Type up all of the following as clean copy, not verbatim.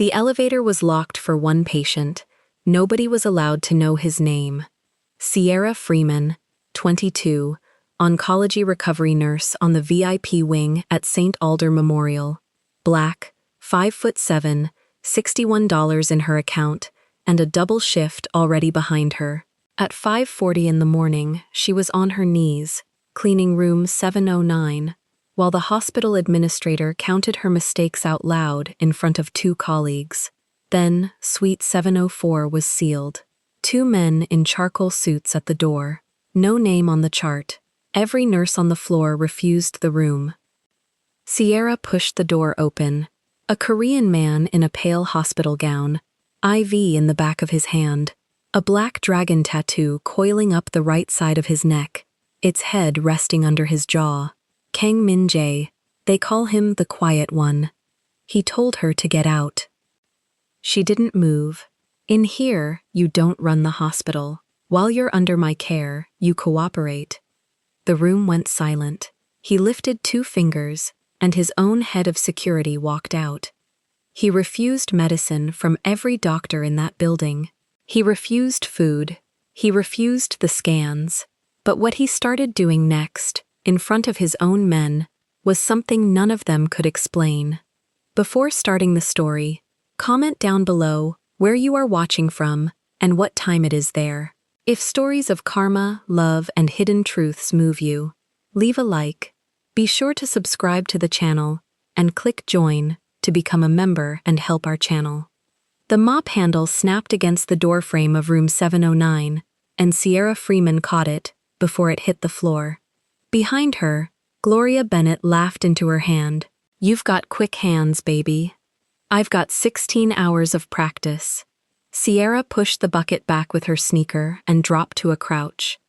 The elevator was locked for one patient. Nobody was allowed to know his name. Sierra Freeman, 22, oncology recovery nurse on the VIP wing at St. Alder Memorial. Black, 5'7", $61 in her account, and a double shift already behind her. At 5:40 in the morning, she was on her knees, cleaning room 709, while the hospital administrator counted her mistakes out loud in front of 2 colleagues. Then, suite 704 was sealed. 2 men in charcoal suits at the door. No name on the chart. Every nurse on the floor refused the room. Sierra pushed the door open. A Korean man in a pale hospital gown, IV in the back of his hand, a black dragon tattoo coiling up the right side of his neck, its head resting under his jaw. Kang Min-jae, they call him the Quiet One. He told her to get out. She didn't move. In here, you don't run the hospital. While you're under my care, you cooperate. The room went silent. He lifted 2 fingers, and his own head of security walked out. He refused medicine from every doctor in that building. He refused food. He refused the scans. But what he started doing next, in front of his own men, was something none of them could explain. Before starting the story, comment down below where you are watching from and what time it is there. If stories of karma, love, and hidden truths move you, leave a like. Be sure to subscribe to the channel and click join to become a member and help our channel. The mop handle snapped against the doorframe of room 709, and Sierra Freeman caught it before it hit the floor. Behind her, Gloria Bennett laughed into her hand. "You've got quick hands, baby. I've got 16 hours of practice." Sierra pushed the bucket back with her sneaker and dropped to a crouch.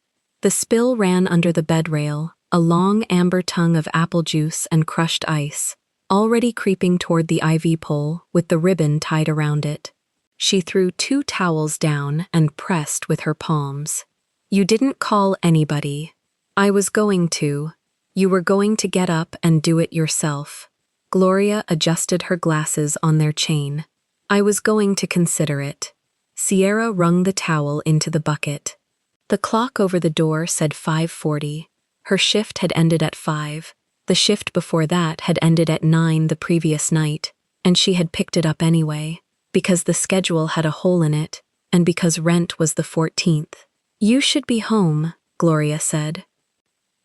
The spill ran under the bed rail, a long amber tongue of apple juice and crushed ice, already creeping toward the IV pole with the ribbon tied around it. She threw 2 towels down and pressed with her palms. "You didn't call anybody. I was going to. You were going to get up and do it yourself." Gloria adjusted her glasses on their chain. "I was going to consider it." Sierra wrung the towel into the bucket. The clock over the door said 5:40. Her shift had ended at 5. The shift before that had ended at 9 the previous night, and she had picked it up anyway, because the schedule had a hole in it, and because rent was the 14th. "You should be home," Gloria said.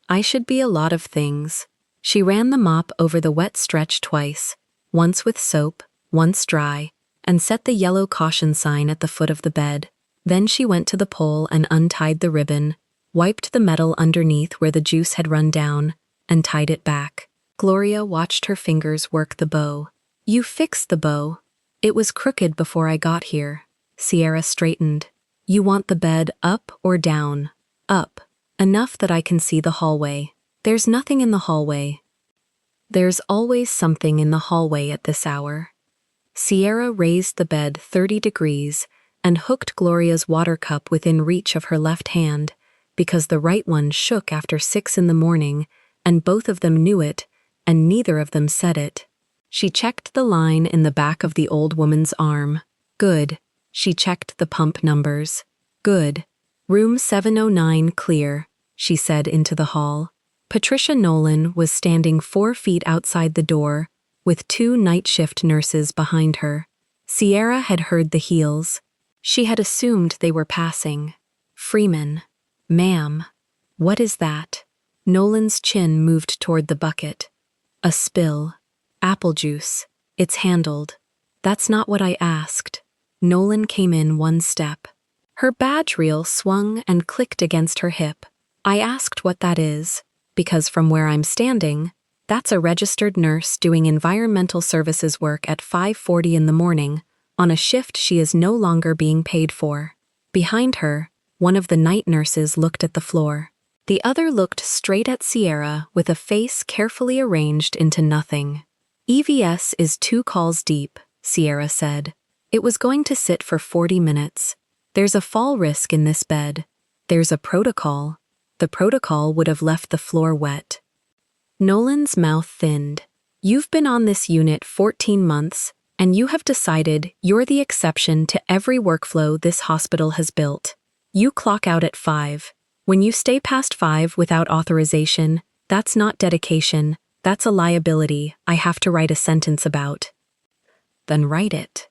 "I should be a lot of things." She ran the mop over the wet stretch twice, once with soap, once dry, and set the yellow caution sign at the foot of the bed. Then she went to the pole and untied the ribbon, wiped the metal underneath where the juice had run down, and tied it back. Gloria watched her fingers work the bow. "You fixed the bow. It was crooked before I got here." Sierra straightened. "You want the bed up or down?" "Up. Enough that I can see the hallway." "There's nothing in the hallway." "There's always something in the hallway at this hour." Sierra raised the bed 30 degrees and hooked Gloria's water cup within reach of her left hand, because the right one shook after 6 in the morning, and both of them knew it, and neither of them said it. She checked the line in the back of the old woman's arm. Good. She checked the pump numbers. Good. "Room 709 clear," she said into the hall. Patricia Nolan was standing 4 feet outside the door, with 2 night shift nurses behind her. Sierra had heard the heels. She had assumed they were passing. "Freeman. Ma'am. What is that?" Nolan's chin moved toward the bucket. "A spill. Apple juice. It's handled." "That's not what I asked." Nolan came in 1 step. Her badge reel swung and clicked against her hip. "I asked what that is, because from where I'm standing, that's a registered nurse doing environmental services work at 5:40 in the morning, on a shift she is no longer being paid for." Behind her, one of the night nurses looked at the floor. The other looked straight at Sierra with a face carefully arranged into nothing. "EVS is 2 calls deep," Sierra said. "It was going to sit for 40 minutes. There's a fall risk in this bed. There's a protocol. The protocol would have left the floor wet." Nolan's mouth thinned. "You've been on this unit 14 months, And you have decided you're the exception to every workflow this hospital has built. You clock out at 5. When you stay past 5 without authorization, that's not dedication, that's a liability I have to write a sentence about. Then write it.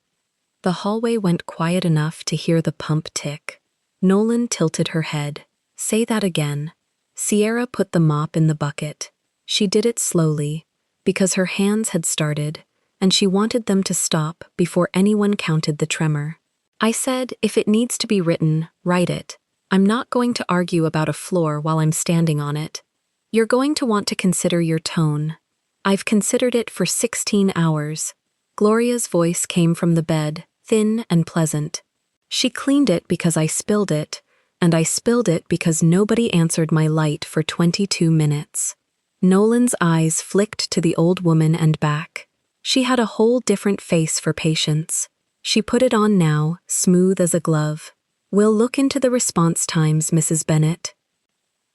The hallway went quiet enough to hear the pump tick. Nolan tilted her head. Say that again. Sierra put the mop in the bucket. She did it slowly, because her hands had started, and she wanted them to stop before anyone counted the tremor. I said, if it needs to be written, write it. I'm not going to argue about a floor while I'm standing on it. You're going to want to consider your tone. I've considered it for 16 hours. Gloria's voice came from the bed, thin and pleasant. She cleaned it because I spilled it, and I spilled it because nobody answered my light for 22 minutes. Nolan's eyes flicked to the old woman and back. She had a whole different face for patience. She put it on now, smooth as a glove. We'll look into the response times, Mrs. Bennett.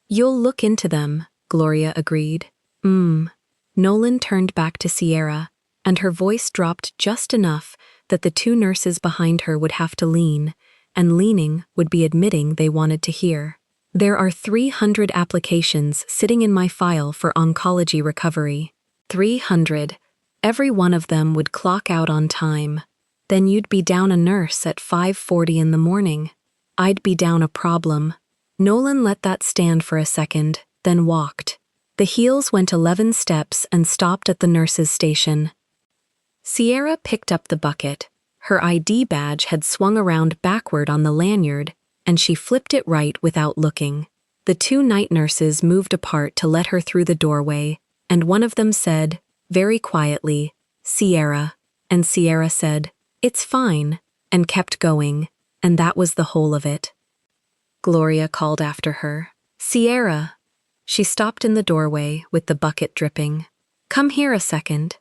You'll look into them, Gloria agreed. Nolan turned back to Sierra, and her voice dropped just enough that the two nurses behind her would have to lean, and leaning would be admitting they wanted to hear. There are 300 applications sitting in my file for oncology recovery. 300. Every one of them would clock out on time. Then you'd be down a nurse at 5:40 in the morning. I'd be down a problem. Nolan let that stand for a second, then walked. The heels went 11 steps and stopped at the nurse's station. Sierra picked up the bucket. Her ID badge had swung around backward on the lanyard, and she flipped it right without looking. The two night nurses moved apart to let her through the doorway, and one of them said, very quietly, Sierra, and Sierra said, it's fine, and kept going, and that was the whole of it. Gloria called after her, Sierra. She stopped in the doorway with the bucket dripping. Come here a second.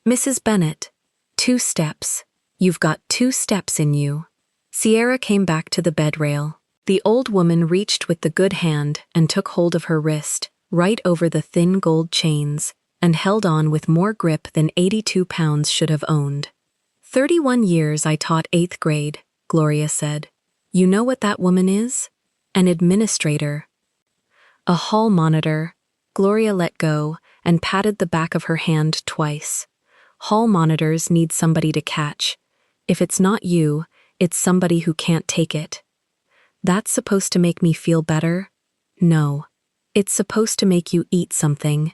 Mrs. Bennett. 2 steps. You've got 2 steps in you. Sierra came back to the bed rail. The old woman reached with the good hand and took hold of her wrist, right over the thin gold chains, and held on with more grip than 82 pounds should have owned. 31 years I taught 8th grade, Gloria said. You know what that woman is? An administrator. A hall monitor. Gloria let go and patted the back of her hand twice. Hall monitors need somebody to catch. If it's not you, it's somebody who can't take it. That's supposed to make me feel better? No. It's supposed to make you eat something.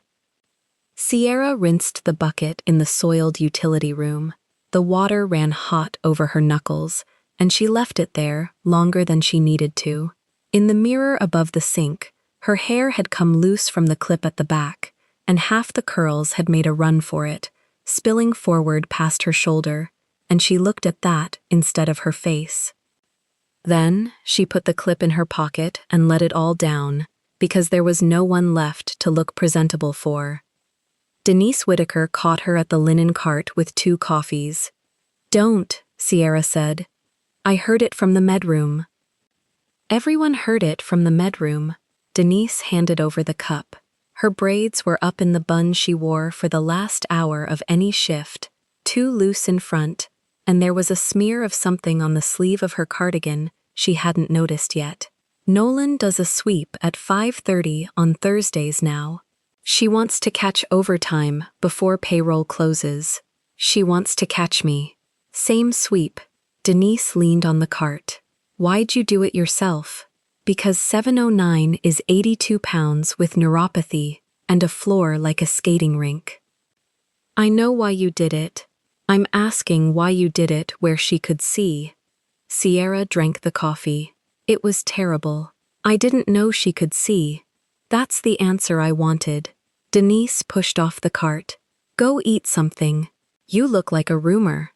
Sierra rinsed the bucket in the soiled utility room. The water ran hot over her knuckles, and she left it there longer than she needed to. In the mirror above the sink, her hair had come loose from the clip at the back, and half the curls had made a run for it, spilling forward past her shoulder, and she looked at that instead of her face. Then she put the clip in her pocket and let it all down, because there was no one left to look presentable for. Denise Whitaker caught her at the linen cart with 2 coffees. Don't, Sierra said. I heard it from the medroom. Everyone heard it from the medroom. Denise handed over the cup. Her braids were up in the bun she wore for the last hour of any shift, too loose in front, and there was a smear of something on the sleeve of her cardigan she hadn't noticed yet. Nolan does a sweep at 5:30 on Thursdays now. She wants to catch overtime before payroll closes. She wants to catch me. Same sweep. Denise leaned on the cart. Why'd you do it yourself? Because 709 is 82 pounds with neuropathy and a floor like a skating rink. I know why you did it. I'm asking why you did it where she could see. Sierra drank the coffee. It was terrible. I didn't know she could see. That's the answer I wanted. Denise pushed off the cart. Go eat something. You look like a roomer.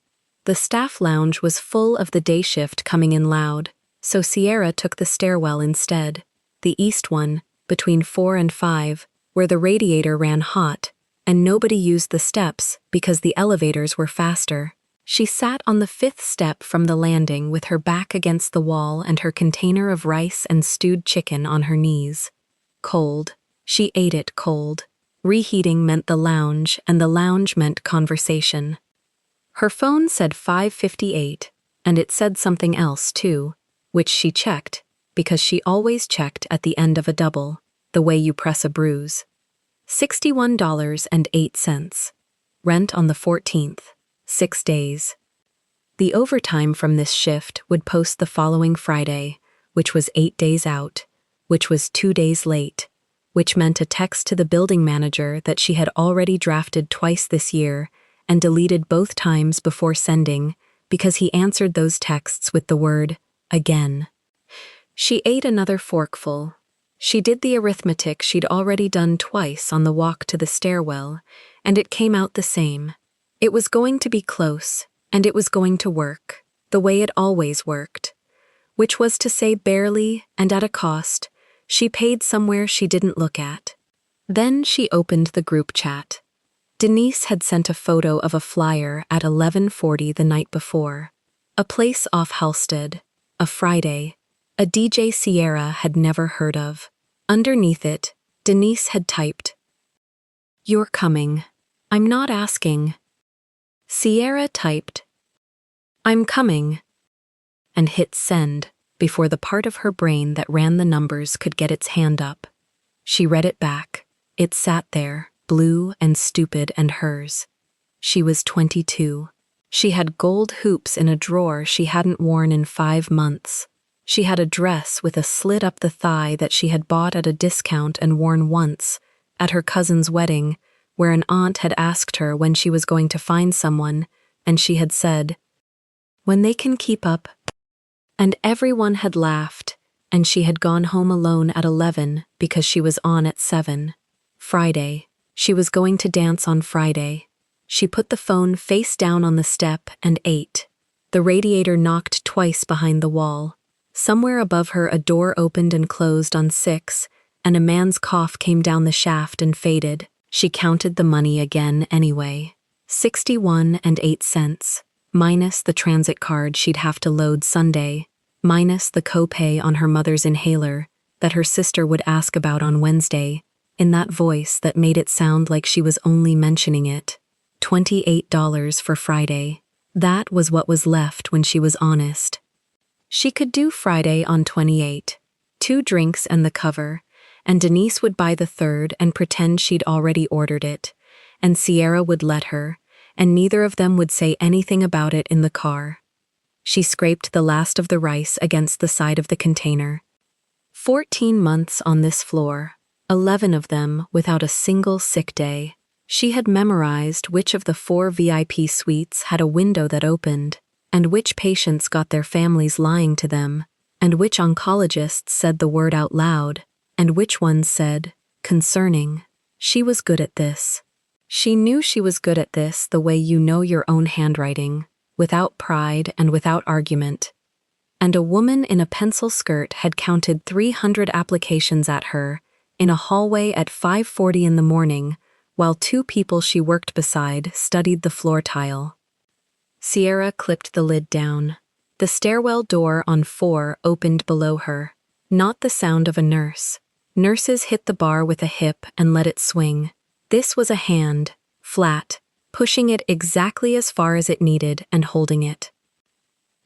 The staff lounge was full of the day shift coming in loud, so Sierra took the stairwell instead, the east one, between 4 and 5, where the radiator ran hot, and nobody used the steps because the elevators were faster. She sat on the 5th step from the landing with her back against the wall and her container of rice and stewed chicken on her knees. Cold. She ate it cold. Reheating meant the lounge, and the lounge meant conversation. Her phone said 5:58, and it said something else too, which she checked, because she always checked at the end of a double, the way you press a bruise. $61.08. Rent on the 14th. 6 days. The overtime from this shift would post the following Friday, which was 8 days out, which was 2 days late, which meant a text to the building manager that she had already drafted twice this year and deleted both times before sending because he answered those texts with the word, again. She ate another forkful. She did the arithmetic she'd already done twice on the walk to the stairwell, and it came out the same. It was going to be close, and it was going to work, the way it always worked, which was to say barely and at a cost. She paid somewhere she didn't look at. Then she opened the group chat. Denise had sent a photo of a flyer at 11:40 the night before. A place off Halsted, a Friday, a DJ Sierra had never heard of. Underneath it, Denise had typed, "You're coming. I'm not asking." Sierra typed, "I'm coming," and hit send before the part of her brain that ran the numbers could get its hand up. She read it back. It sat there, blue and stupid and hers. She was 22. She had gold hoops in a drawer she hadn't worn in 5 months. She had a dress with a slit up the thigh that she had bought at a discount and worn once, at her cousin's wedding, where an aunt had asked her when she was going to find someone, and she had said, "When they can keep up." And everyone had laughed, and she had gone home alone at 11 because she was on at 7. Friday. She was going to dance on Friday. She put the phone face down on the step and ate. The radiator knocked twice behind the wall. Somewhere above her a door opened and closed on 6, and a man's cough came down the shaft and faded. She counted the money again anyway. 61.08, minus the transit card she'd have to load Sunday, minus the copay on her mother's inhaler that her sister would ask about on Wednesday, in that voice that made it sound like she was only mentioning it. $28 for Friday. That was what was left when she was honest. She could do Friday on 28, 2 drinks and the cover, and Denise would buy the third and pretend she'd already ordered it, and Sierra would let her, and neither of them would say anything about it in the car. She scraped the last of the rice against the side of the container. 14 months on this floor, 11 of them without a single sick day. She had memorized which of the 4 VIP suites had a window that opened, and which patients got their families lying to them, and which oncologists said the word out loud, and which ones said, concerning. She was good at this. She knew she was good at this the way you know your own handwriting, without pride and without argument. And a woman in a pencil skirt had counted 300 applications at her, in a hallway at 5:40 in the morning, while 2 people she worked beside studied the floor tile. Sierra clipped the lid down. The stairwell door on 4 opened below her. Not the sound of a nurse. Nurses hit the bar with a hip and let it swing. This was a hand, flat, pushing it exactly as far as it needed and holding it.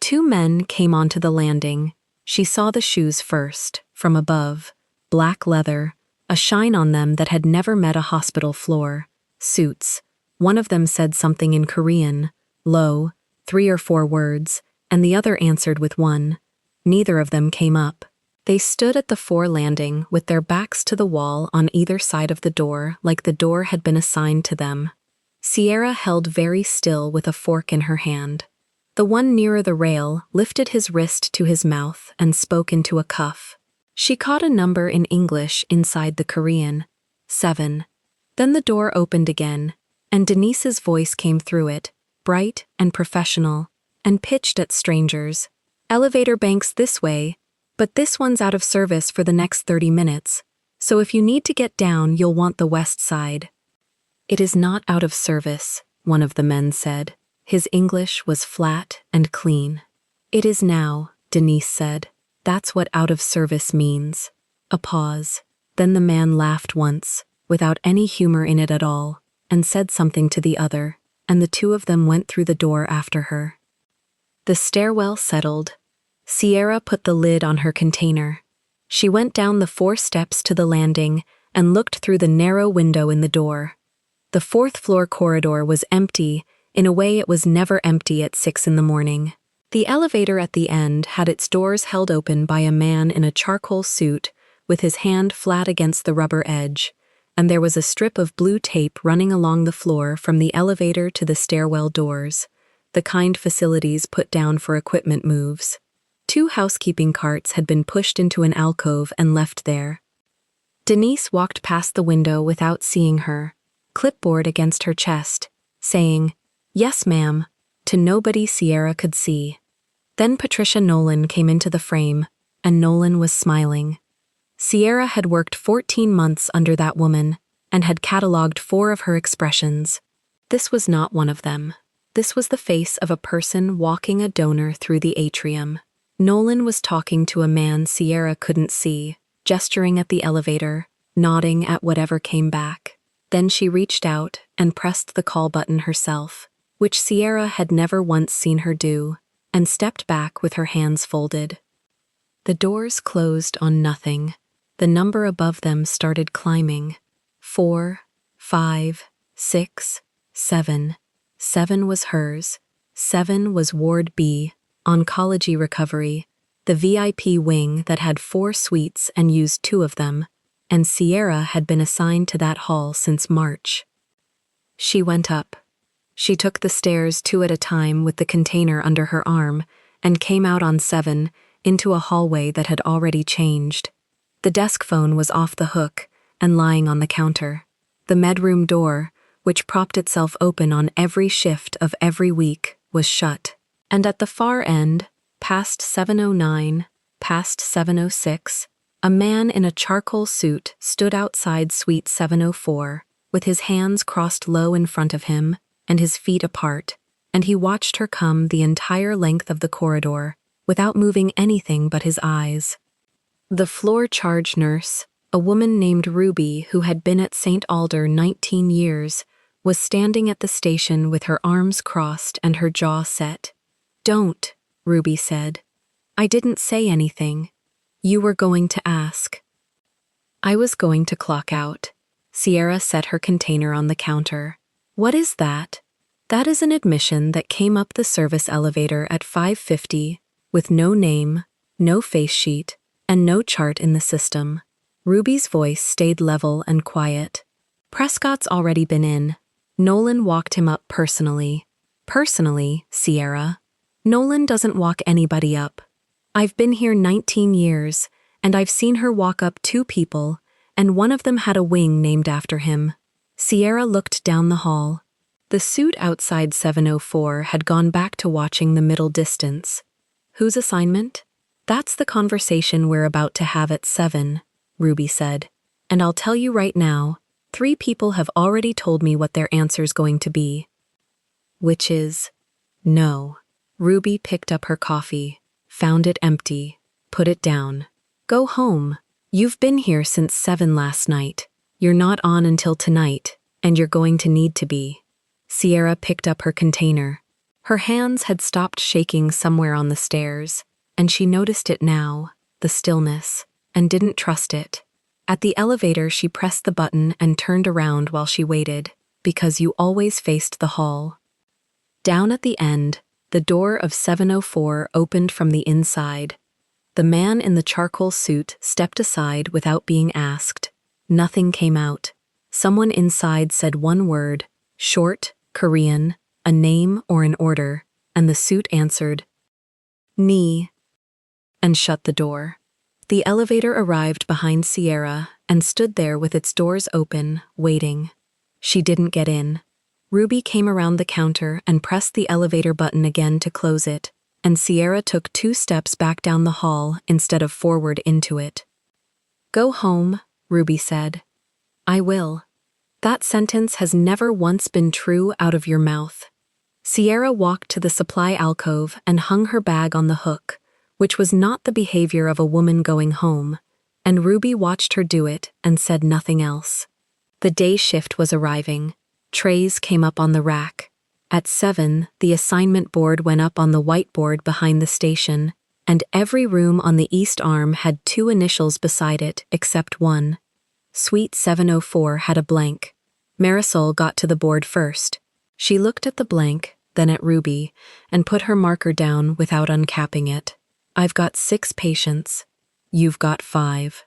2 men came onto the landing. She saw the shoes first, from above. Black leather, a shine on them that had never met a hospital floor. Suits. One of them said something in Korean, low, 3 or 4 words, and the other answered with one. Neither of them came up. They stood at the 4 landing with their backs to the wall on either side of the door like the door had been assigned to them. Sierra held very still with a fork in her hand. The one nearer the rail lifted his wrist to his mouth and spoke into a cuff. She caught a number in English inside the Korean. 7. Then the door opened again, and Denise's voice came through it, bright and professional, and pitched at strangers. Elevator banks this way, but this one's out of service for the next 30 minutes, so if you need to get down, you'll want the west side. It is not out of service, one of the men said. His English was flat and clean. It is now, Denise said. That's what out of service means. A pause. Then the man laughed once, without any humor in it at all, and said something to the other, and the two of them went through the door after her. The stairwell settled. Sierra put the lid on her container. She went down the 4 steps to the landing and looked through the narrow window in the door. The 4th floor corridor was empty, in a way it was never empty at 6 in the morning. The elevator at the end had its doors held open by a man in a charcoal suit with his hand flat against the rubber edge, and there was a strip of blue tape running along the floor from the elevator to the stairwell doors, the kind facilities put down for equipment moves. 2 housekeeping carts had been pushed into an alcove and left there. Denise walked past the window without seeing her, clipboard against her chest, saying, "Yes, ma'am," to nobody Sierra could see. Then Patricia Nolan came into the frame, and Nolan was smiling. Sierra had worked 14 months under that woman and had catalogued 4 of her expressions. This was not one of them. This was the face of a person walking a donor through the atrium. Nolan was talking to a man Sierra couldn't see, gesturing at the elevator, nodding at whatever came back. Then she reached out and pressed the call button herself, which Sierra had never once seen her do, and stepped back with her hands folded. The doors closed on nothing. The number above them started climbing. 4, 5, 6, 7. 7 was hers. 7 was Ward B, Oncology Recovery, the VIP wing that had 4 suites and used 2 of them, and Sierra had been assigned to that hall since March. She went up. She took the stairs 2 at a time with the container under her arm and came out on 7 into a hallway that had already changed. The desk phone was off the hook and lying on the counter. The medroom door, which propped itself open on every shift of every week, was shut. And at the far end, past 7:09, past 7:06, a man in a charcoal suit stood outside suite 704, with his hands crossed low in front of him and his feet apart, and he watched her come the entire length of the corridor without moving anything but his eyes. The floor charge nurse, a woman named Ruby who had been at St. Alder 19 years, was standing at the station with her arms crossed and her jaw set. "Don't," Ruby said. "I didn't say anything. You were going to ask." "I was going to clock out." Sierra set her container on the counter. "What is that?" "That is an admission that came up the service elevator at 5:50, with no name, no face sheet, and no chart in the system." Ruby's voice stayed level and quiet. "Prescott's already been in. Nolan walked him up personally." "Personally, Sierra? Nolan doesn't walk anybody up. I've been here 19 years, and I've seen her walk up 2 people, and one of them had a wing named after him." Sierra looked down the hall. The suit outside 704 had gone back to watching the middle distance. "Whose assignment?" "That's the conversation we're about to have at 7, Ruby said. "And I'll tell you right now, 3 people have already told me what their answer's going to be." "Which is?" "No." Ruby picked up her coffee, found it empty, put it down. "Go home. You've been here since 7 last night. You're not on until tonight, and you're going to need to be." Sierra picked up her container. Her hands had stopped shaking somewhere on the stairs, and she noticed it now, the stillness, and didn't trust it. At the elevator, she pressed the button and turned around while she waited, because you always faced the hall. Down at the end, the door of 704 opened from the inside. The man in the charcoal suit stepped aside without being asked. Nothing came out. Someone inside said one word, short, Korean, a name or an order, and the suit answered, "Ni," and shut the door. The elevator arrived behind Sierra and stood there with its doors open, waiting. She didn't get in. Ruby came around the counter and pressed the elevator button again to close it, and Sierra took 2 steps back down the hall instead of forward into it. "Go home," Ruby said. "I will." That sentence has never once been true out of your mouth. Sierra walked to the supply alcove and hung her bag on the hook, which was not the behavior of a woman going home, and Ruby watched her do it and said nothing else. The day shift was arriving. Trays came up on the rack. At 7, the assignment board went up on the whiteboard behind the station, and every room on the east arm had 2 initials beside it except one. Suite 704 had a blank. Marisol got to the board first. She looked at the blank, then at Ruby, and put her marker down without uncapping it. "I've got 6 patients. You've got 5.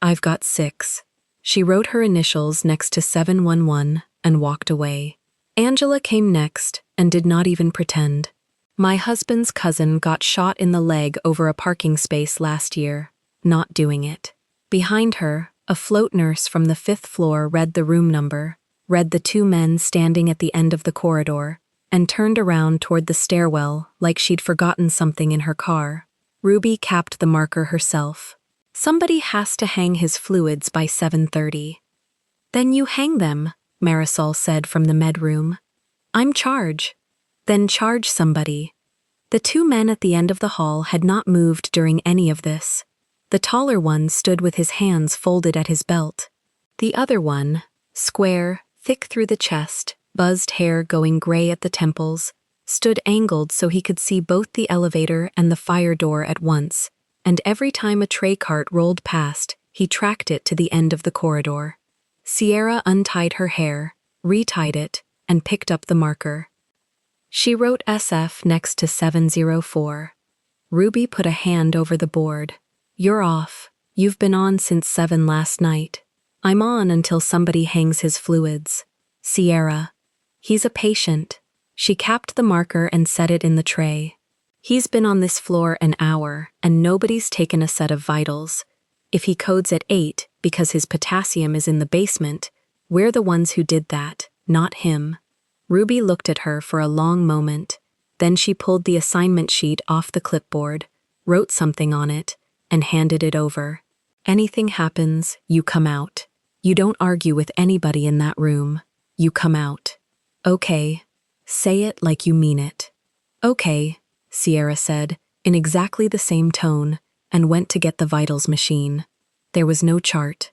I've got 6. She wrote her initials next to 711 and walked away. Angela came next and did not even pretend. "My husband's cousin got shot in the leg over a parking space last year. Not doing it." Behind her, a float nurse from the 5th floor read the room number, read the 2 men standing at the end of the corridor, and turned around toward the stairwell like she'd forgotten something in her car. Ruby capped the marker herself. "Somebody has to hang his fluids by 7:30. "Then you hang them," Marisol said from the med room. "I'm charge." "Then charge somebody." The 2 men at the end of the hall had not moved during any of this. The taller one stood with his hands folded at his belt. The other one, square, thick through the chest, buzzed hair going gray at the temples, stood angled so he could see both the elevator and the fire door at once, and every time a tray cart rolled past, he tracked it to the end of the corridor. Sierra untied her hair, retied it, and picked up the marker. She wrote SF next to 704. Ruby put a hand over the board. "You're off. You've been on since 7 last night. I'm on until somebody hangs his fluids." "Sierra." "He's a patient." She capped the marker and set it in the tray. "He's been on this floor an hour, and nobody's taken a set of vitals. If he codes at 8 because his potassium is in the basement, we're the ones who did that, not him." Ruby looked at her for a long moment. Then she pulled the assignment sheet off the clipboard, wrote something on it, and handed it over. "Anything happens, you come out. You don't argue with anybody in that room. You come out." "Okay." "Say it like you mean it." "Okay," Sierra said, in exactly the same tone, and went to get the vitals machine. There was no chart.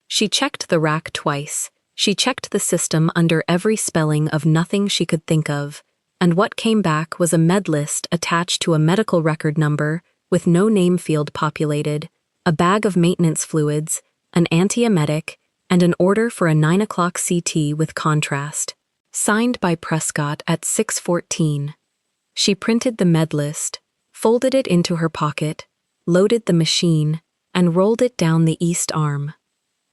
She checked the rack twice. She checked the system under every spelling of nothing she could think of, and what came back was a med list attached to a medical record number with no name field populated, a bag of maintenance fluids, an antiemetic, and an order for a 9 o'clock CT with contrast. Signed by Prescott at 6:14. She printed the med list, folded it into her pocket, loaded the machine, and rolled it down the east arm.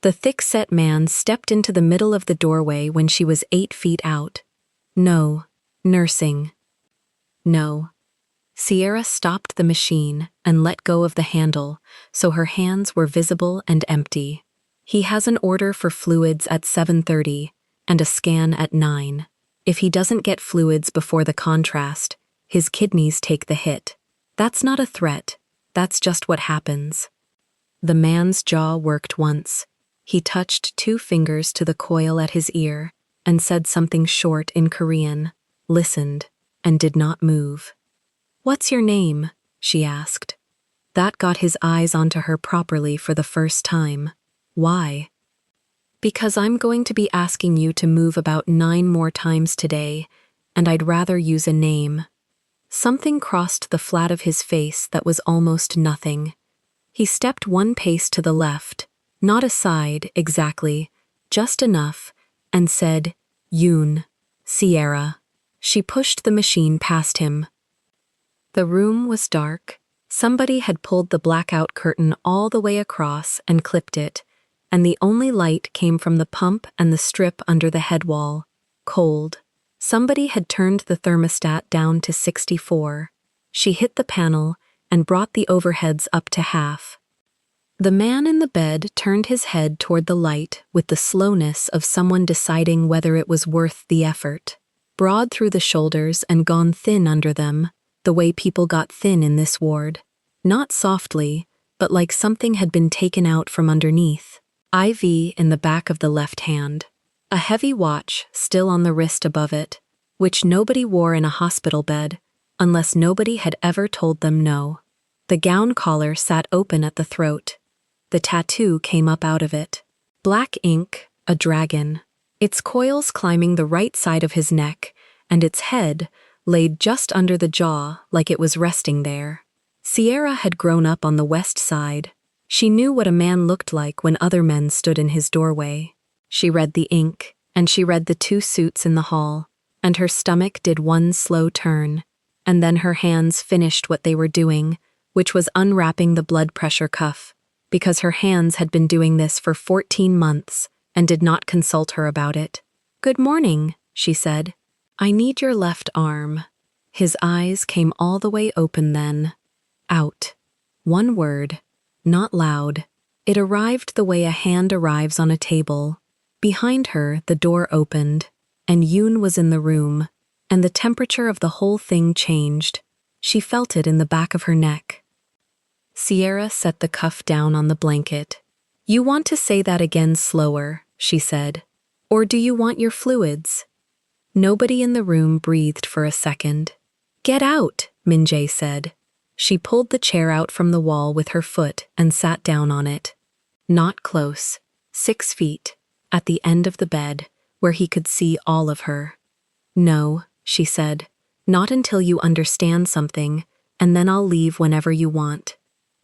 The thick-set man stepped into the middle of the doorway when she was 8 feet out. "No. Nursing." "No." Sierra stopped the machine and let go of the handle, so her hands were visible and empty. "He has an order for fluids at 7:30 and a scan at 9. If he doesn't get fluids before the contrast, his kidneys take the hit. That's not a threat. That's just what happens." The man's jaw worked once. He touched 2 fingers to the coil at his ear and said something short in Korean, listened, and did not move. "What's your name?" she asked. That got his eyes onto her properly for the first time. "Why?" "Because I'm going to be asking you to move about 9 more times today, and I'd rather use a name." Something crossed the flat of his face that was almost nothing. He stepped 1 pace to the left, not aside exactly, just enough, and said, "Yoon, Sierra." She pushed the machine past him. The room was dark. Somebody had pulled the blackout curtain all the way across and clipped it, and the only light came from the pump and the strip under the head wall. Cold. Somebody had turned the thermostat down to 64. She hit the panel and brought the overheads up to half. The man in the bed turned his head toward the light with the slowness of someone deciding whether it was worth the effort. Broad through the shoulders and gone thin under them, the way people got thin in this ward. Not softly, but like something had been taken out from underneath. IV in the back of the left hand. A heavy watch still on the wrist above it, which nobody wore in a hospital bed, unless nobody had ever told them no. The gown collar sat open at the throat. The tattoo came up out of it. Black ink, a dragon. Its coils climbing the right side of his neck, and its head laid just under the jaw like it was resting there. Sierra had grown up on the west side. She knew what a man looked like when other men stood in his doorway. She read the ink, and she read the 2 suits in the hall, and her stomach did one slow turn, and then her hands finished what they were doing, which was unwrapping the blood pressure cuff, because her hands had been doing this for 14 months and did not consult her about it. "Good morning," she said. "I need your left arm." His eyes came all the way open then. Out. One word. Not loud. It arrived the way a hand arrives on a table. Behind her, the door opened, and Yoon was in the room, and the temperature of the whole thing changed. She felt it in the back of her neck. Sierra set the cuff down on the blanket. "You want to say that again slower," she said. "Or do you want your fluids?" Nobody in the room breathed for a second. "Get out," Min-jae said. She pulled the chair out from the wall with her foot and sat down on it. Not close, 6 feet, at the end of the bed, where he could see all of her. "No," she said, "not until you understand something, and then I'll leave whenever you want."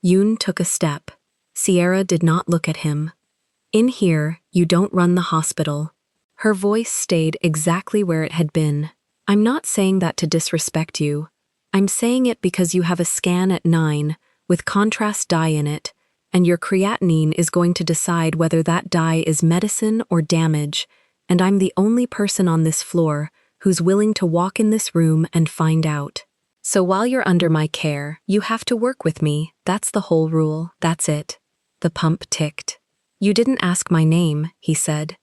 Yoon took a step. Sierra did not look at him. "In here, you don't run the hospital." Her voice stayed exactly where it had been. "I'm not saying that to disrespect you. I'm saying it because you have a scan at 9, with contrast dye in it, and your creatinine is going to decide whether that dye is medicine or damage, and I'm the only person on this floor who's willing to walk in this room and find out. So while you're under my care, you have to work with me. That's the whole rule. That's it." The pump ticked. "You didn't ask my name," he said.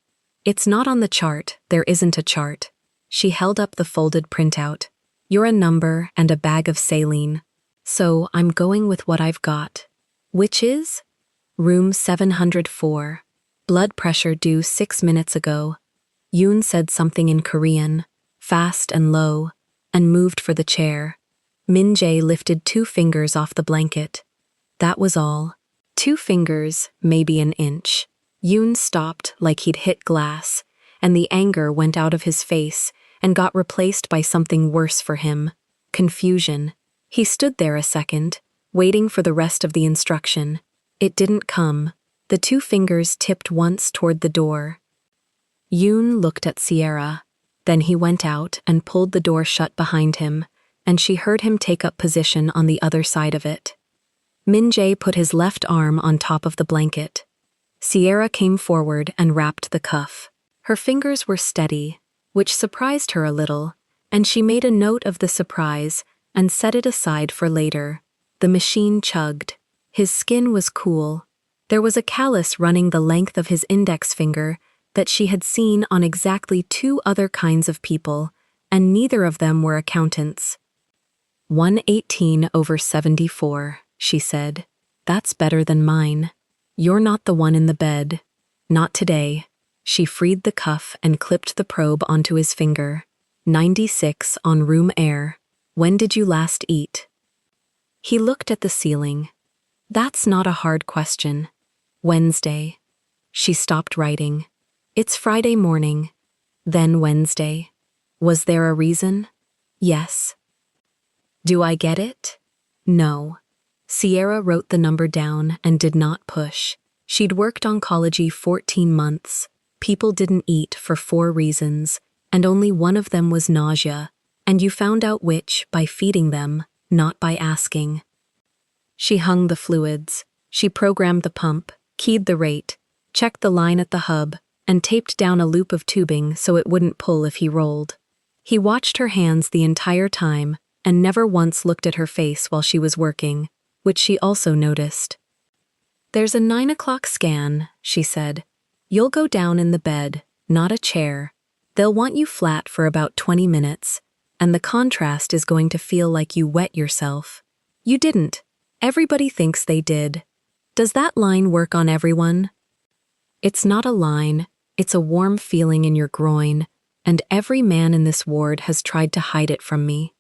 "It's not on the chart. There isn't a chart." She held up the folded printout. "You're a number and a bag of saline. So I'm going with what I've got." "Which is?" "Room 704. Blood pressure due 6 minutes ago." Yoon said something in Korean, fast and low, and moved for the chair. Min-jae lifted 2 fingers off the blanket. That was all. 2 fingers, maybe an inch. Yoon stopped like he'd hit glass, and the anger went out of his face and got replaced by something worse for him: confusion. He stood there a second, waiting for the rest of the instruction. It didn't come. The 2 fingers tipped once toward the door. Yoon looked at Sierra. Then he went out and pulled the door shut behind him, and she heard him take up position on the other side of it. Min-jae put his left arm on top of the blanket. Sierra came forward and wrapped the cuff. Her fingers were steady, which surprised her a little, and she made a note of the surprise and set it aside for later. The machine chugged. His skin was cool. There was a callus running the length of his index finger that she had seen on exactly 2 other kinds of people, and neither of them were accountants. 118/74, she said. "That's better than mine. You're not the one in the bed. Not today." She freed the cuff and clipped the probe onto his finger. 96 on room air. "When did you last eat?" He looked at the ceiling. "That's not a hard question." "Wednesday." She stopped writing. "It's Friday morning." "Then Wednesday." "Was there a reason?" "Yes." "Do I get it?" "No." Sierra wrote the number down and did not push. She'd worked oncology 14 months. People didn't eat for 4 reasons, and only one of them was nausea, and you found out which by feeding them, not by asking. She hung the fluids. She programmed the pump, keyed the rate, checked the line at the hub, and taped down a loop of tubing so it wouldn't pull if he rolled. He watched her hands the entire time and never once looked at her face while she was working, which she also noticed. "There's a 9 o'clock scan," she said. "You'll go down in the bed, not a chair. They'll want you flat for about 20 minutes, and the contrast is going to feel like you wet yourself. You didn't. Everybody thinks they did. Does that line work on everyone?" "It's not a line, it's a warm feeling in your groin, and every man in this ward has tried to hide it from me."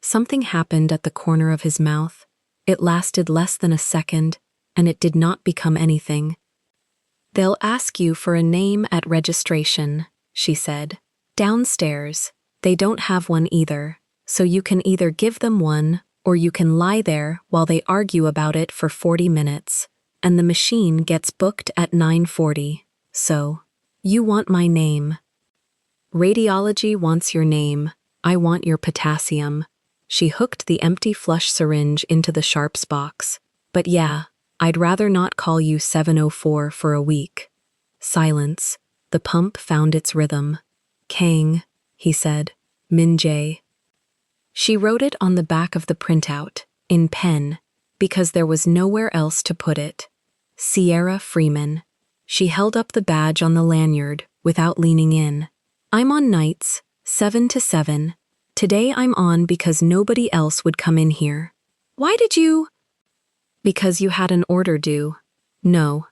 Something happened at the corner of his mouth. It lasted less than a second, and it did not become anything. "They'll ask you for a name at registration," she said. "Downstairs." They don't have one either, so you can either give them one or you can lie there while they argue about it for 40 minutes, and the machine gets booked at 9:40. So, you want my name. Radiology wants your name. I want your potassium. She hooked the empty flush syringe into the sharps box. But yeah, I'd rather not call you 704 for a week. Silence. The pump found its rhythm. Kang, he said. Min-jae. She wrote it on the back of the printout, in pen, because there was nowhere else to put it. Sierra Freeman. She held up the badge on the lanyard, without leaning in. I'm on nights, 7 to 7. Today I'm on because nobody else would come in here. Why did you? Because you had an order due. No.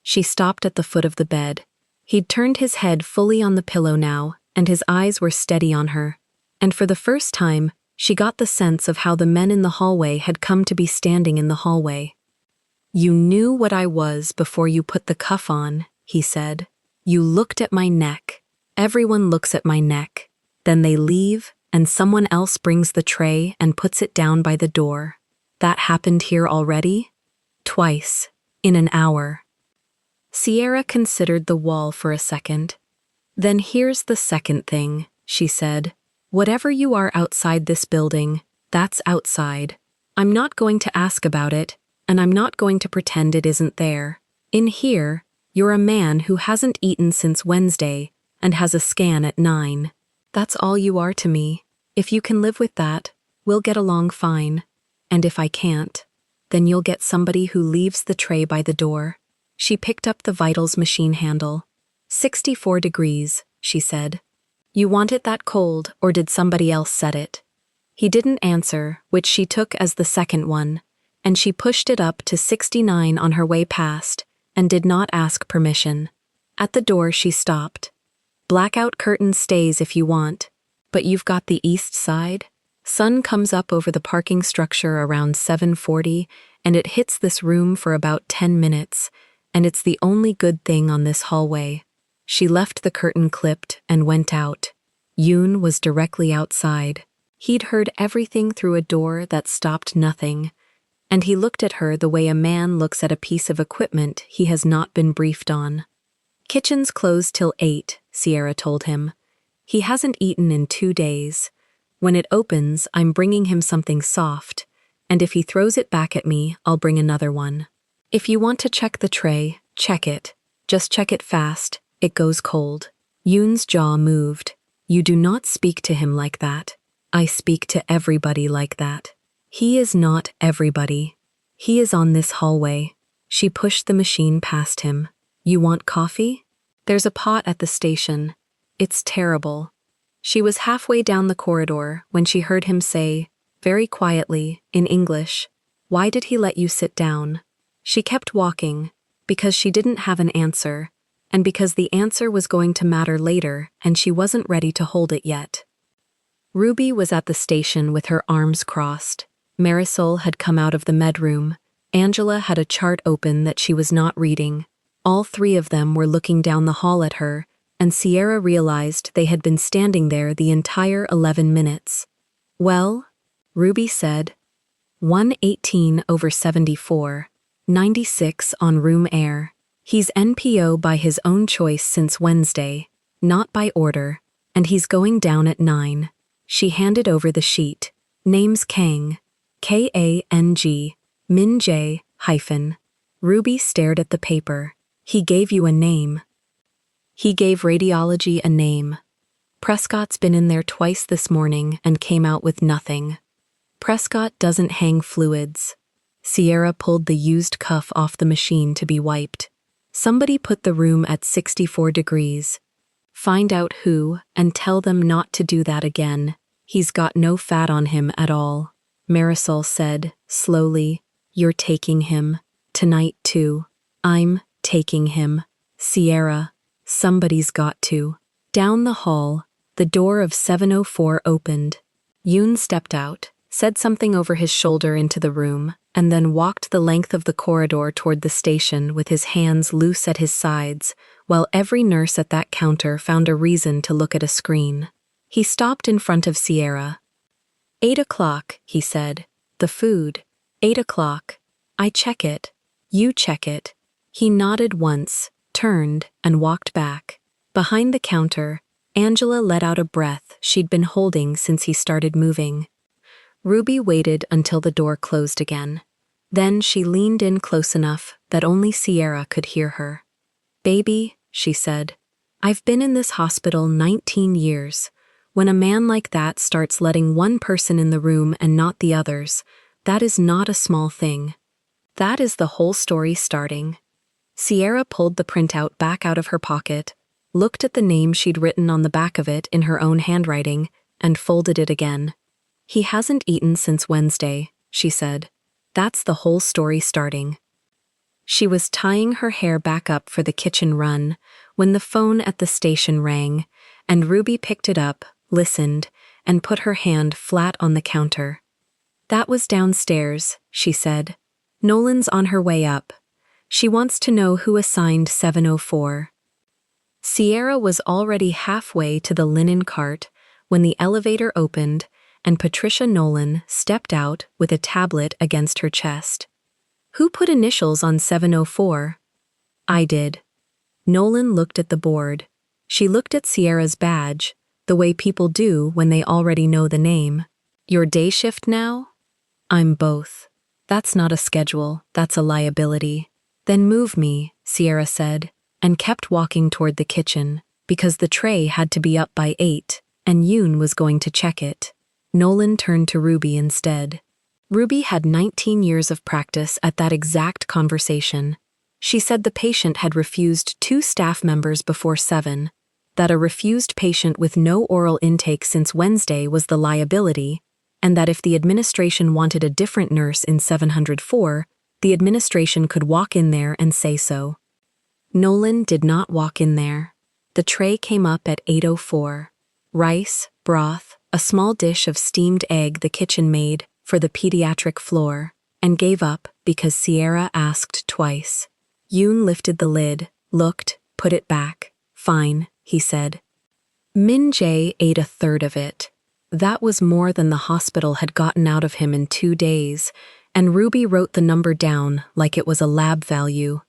She stopped at the foot of the bed. He'd turned his head fully on the pillow now, and his eyes were steady on her. And for the first time, she got the sense of how the men in the hallway had come to be standing in the hallway. You knew what I was before you put the cuff on, he said. You looked at my neck. Everyone looks at my neck. Then they leave, and someone else brings the tray and puts it down by the door. That happened here already? Twice, in an hour. Sierra considered the wall for a second. Then here's the second thing, she said. Whatever you are outside this building, that's outside. I'm not going to ask about it, and I'm not going to pretend it isn't there. In here, you're a man who hasn't eaten since Wednesday and has a scan at 9. That's all you are to me. If you can live with that, we'll get along fine. And if I can't, then you'll get somebody who leaves the tray by the door. She picked up the vitals machine handle. 64 degrees, she said. You want it that cold, or did somebody else set it? He didn't answer, which she took as the second one, and she pushed it up to 69 on her way past, and did not ask permission. At the door she stopped. Blackout curtain stays if you want, but you've got the east side? Sun comes up over the parking structure around 7:40, and it hits this room for about 10 minutes, and it's the only good thing on this hallway. She left the curtain clipped and went out. Yoon was directly outside. He'd heard everything through a door that stopped nothing, and he looked at her the way a man looks at a piece of equipment he has not been briefed on. Kitchen's closed till 8, Sierra told him. He hasn't eaten in 2 days. When it opens, I'm bringing him something soft, and if he throws it back at me, I'll bring another one. If you want to check the tray, check it. Just check it fast. It goes cold. Yoon's jaw moved. You do not speak to him like that. I speak to everybody like that. He is not everybody. He is on this hallway. She pushed the machine past him. You want coffee? There's a pot at the station. It's terrible. She was halfway down the corridor when she heard him say, very quietly, in English, why did he let you sit down? She kept walking, because she didn't have an answer, and because the answer was going to matter later and she wasn't ready to hold it yet. Ruby was at the station with her arms crossed. Marisol had come out of the med room. Angela had a chart open that she was not reading. All three of them were looking down the hall at her, and Sierra realized they had been standing there the entire 11 minutes. Well, Ruby said, 118/74, 96 on room air. He's NPO by his own choice since Wednesday, not by order, and he's going down at 9. She handed over the sheet. Name's Kang. Kang. Min-jae, hyphen. Ruby stared at the paper. He gave you a name. He gave radiology a name. Prescott's been in there twice this morning and came out with nothing. Prescott doesn't hang fluids. Sierra pulled the used cuff off the machine to be wiped. Somebody put the room at 64 degrees. Find out who and tell them not to do that again. He's got no fat on him at all. Marisol said, slowly, you're taking him. Tonight, too. I'm taking him. Sierra, somebody's got to. Down the hall, the door of 704 opened. Yoon stepped out, said something over his shoulder into the room, and then walked the length of the corridor toward the station with his hands loose at his sides, while every nurse at that counter found a reason to look at a screen. He stopped in front of Sierra. 8 o'clock, he said. The food. 8 o'clock. I check it. You check it. He nodded once, turned, and walked back. Behind the counter, Angela let out a breath she'd been holding since he started moving. Ruby waited until the door closed again. Then she leaned in close enough that only Sierra could hear her. Baby, she said, I've been in this hospital 19 years. When a man like that starts letting one person in the room and not the others, that is not a small thing. That is the whole story starting. Sierra pulled the printout back out of her pocket, looked at the name she'd written on the back of it in her own handwriting, and folded it again. He hasn't eaten since Wednesday, she said. That's the whole story starting. She was tying her hair back up for the kitchen run when the phone at the station rang, and Ruby picked it up, listened, and put her hand flat on the counter. That was downstairs, she said. Nolan's on her way up. She wants to know who assigned 704. Sierra was already halfway to the linen cart when the elevator opened and Patricia Nolan stepped out with a tablet against her chest. Who put initials on 704? I did. Nolan looked at the board. She looked at Sierra's badge, the way people do when they already know the name. Your day shift now? I'm both. That's not a schedule, that's a liability. Then move me, Sierra said, and kept walking toward the kitchen, because the tray had to be up by 8, and Yoon was going to check it. Nolan turned to Ruby instead. Ruby had 19 years of practice at that exact conversation. She said the patient had refused 2 staff members before 7, that a refused patient with no oral intake since Wednesday was the liability, and that if the administration wanted a different nurse in 704, the administration could walk in there and say so. Nolan did not walk in there. The tray came up at 8:04. Rice, broth, a small dish of steamed egg the kitchen made for the pediatric floor, and gave up because Sierra asked twice. Yoon lifted the lid, looked, put it back. Fine, he said. Min Jae ate a third of it. That was more than the hospital had gotten out of him in 2 days, and Ruby wrote the number down like it was a lab value.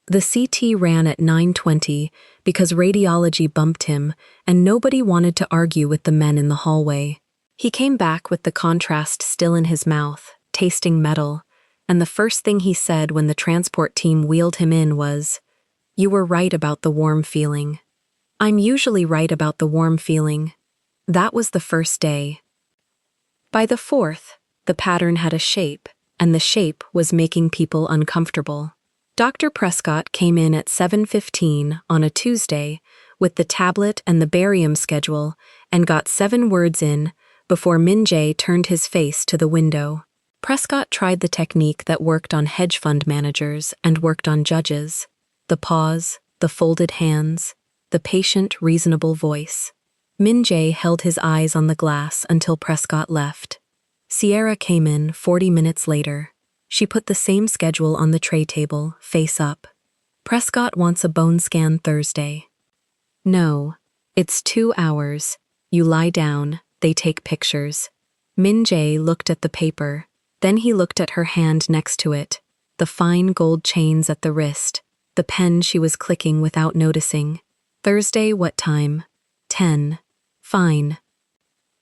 The CT ran at 9:20 because radiology bumped him, and nobody wanted to argue with the men in the hallway. He came back with the contrast still in his mouth, tasting metal, and the first thing he said when the transport team wheeled him in was, "You were right about the warm feeling." I'm usually right about the warm feeling. That was the first day. By the 4th, the pattern had a shape, and the shape was making people uncomfortable. Dr. Prescott came in at 7:15 on a Tuesday with the tablet and the barium schedule and got 7 words in before Min Jae turned his face to the window. Prescott tried the technique that worked on hedge fund managers and worked on judges. The pause, the folded hands, the patient, reasonable voice. Min Jae held his eyes on the glass until Prescott left. Sierra came in 40 minutes later. She put the same schedule on the tray table, face up. Prescott wants a bone scan Thursday. No, it's 2 hours. You lie down, they take pictures. Min Jae looked at the paper, then he looked at her hand next to it, the fine gold chains at the wrist, the pen she was clicking without noticing. Thursday, what time? 10. Fine.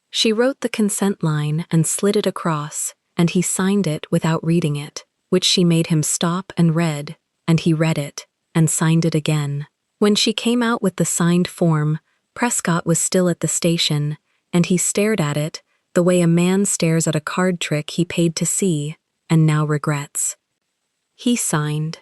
She wrote the consent line and slid it across, and he signed it without reading it, which she made him stop and read, and he read it, and signed it again. When she came out with the signed form, Prescott was still at the station, and he stared at it the way a man stares at a card trick he paid to see, and now regrets. He signed,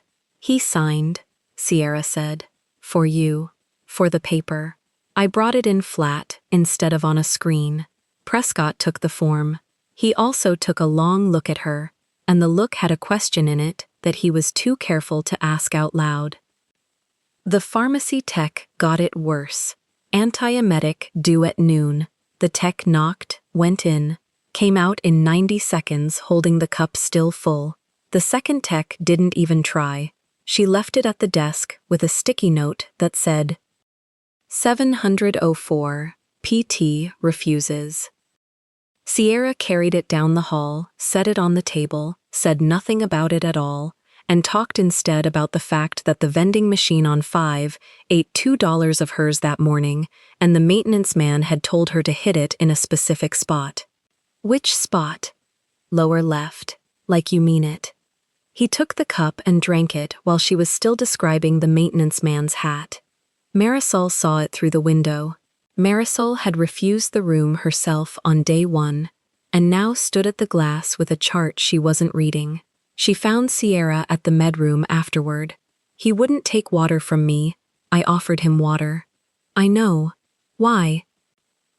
Sierra said. For you. For the paper. I brought it in flat instead of on a screen. Prescott took the form. He also took a long look at her, and the look had a question in it that he was too careful to ask out loud. The pharmacy tech got it worse. Antiemetic due at noon. The tech knocked, went in, came out in 90 seconds holding the cup still full. The second tech didn't even try. She left it at the desk with a sticky note that said, 704, PT refuses. Sierra carried it down the hall, set it on the table, said nothing about it at all, and talked instead about the fact that the vending machine on 5 ate $2 of hers that morning, and the maintenance man had told her to hit it in a specific spot. Which spot? Lower left, like you mean it. He took the cup and drank it while she was still describing the maintenance man's hat. Marisol saw it through the window. Marisol had refused the room herself on day 1, and now stood at the glass with a chart she wasn't reading. She found Sierra at the medroom afterward. He wouldn't take water from me. I offered him water. I know. Why?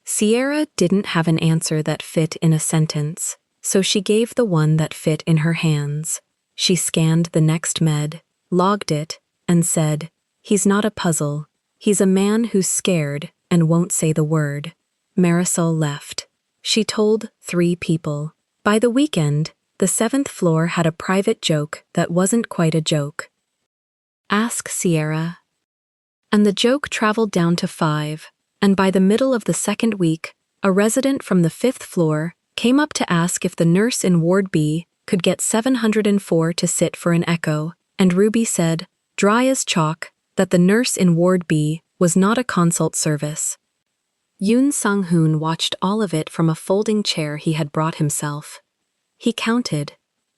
Sierra didn't have an answer that fit in a sentence, so she gave the one that fit in her hands. She scanned the next med, logged it, and said, "He's not a puzzle. He's a man who's scared and won't say the word." Marisol left. She told 3 people. By the weekend, the 7th floor had a private joke that wasn't quite a joke. Ask Sierra. And the joke traveled down to 5, and by the middle of the 2nd week, a resident from the 5th floor came up to ask if the nurse in Ward B could get 704 to sit for an echo, and Ruby said, dry as chalk, that the nurse in Ward B was not a consult service. Yoon Sung-hoon watched all of it from a folding chair he had brought himself. He counted.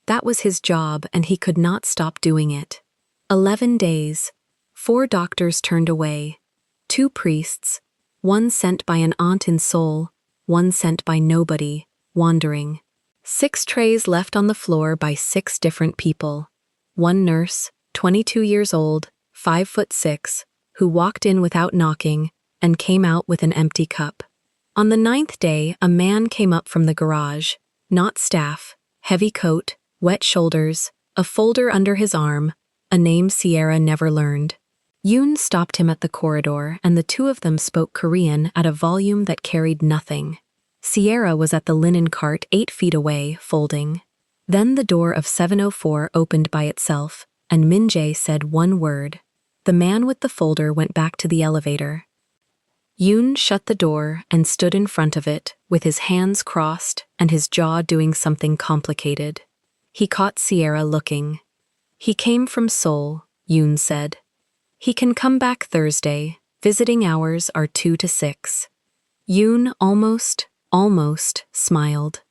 That was his job, and he could not stop doing it. 11 days. 4 doctors turned away. 2 priests. 1 sent by an aunt in Seoul. 1 sent by nobody, wandering. 6 trays left on the floor by 6 different people. 1 nurse, 22 years old, 5'6", who walked in without knocking and came out with an empty cup. On the 9th day, a man came up from the garage. Not staff, heavy coat, wet shoulders, a folder under his arm, a name Sierra never learned. Yoon stopped him at the corridor, and the 2 of them spoke Korean at a volume that carried nothing. Sierra was at the linen cart 8 feet away, folding. Then the door of 704 opened by itself, and Min Jae said 1 word. The man with the folder went back to the elevator. Yoon shut the door and stood in front of it, with his hands crossed and his jaw doing something complicated. He caught Sierra looking. He came from Seoul, Yoon said. He can come back Thursday. Visiting hours are 2 to 6. Yoon almost smiled.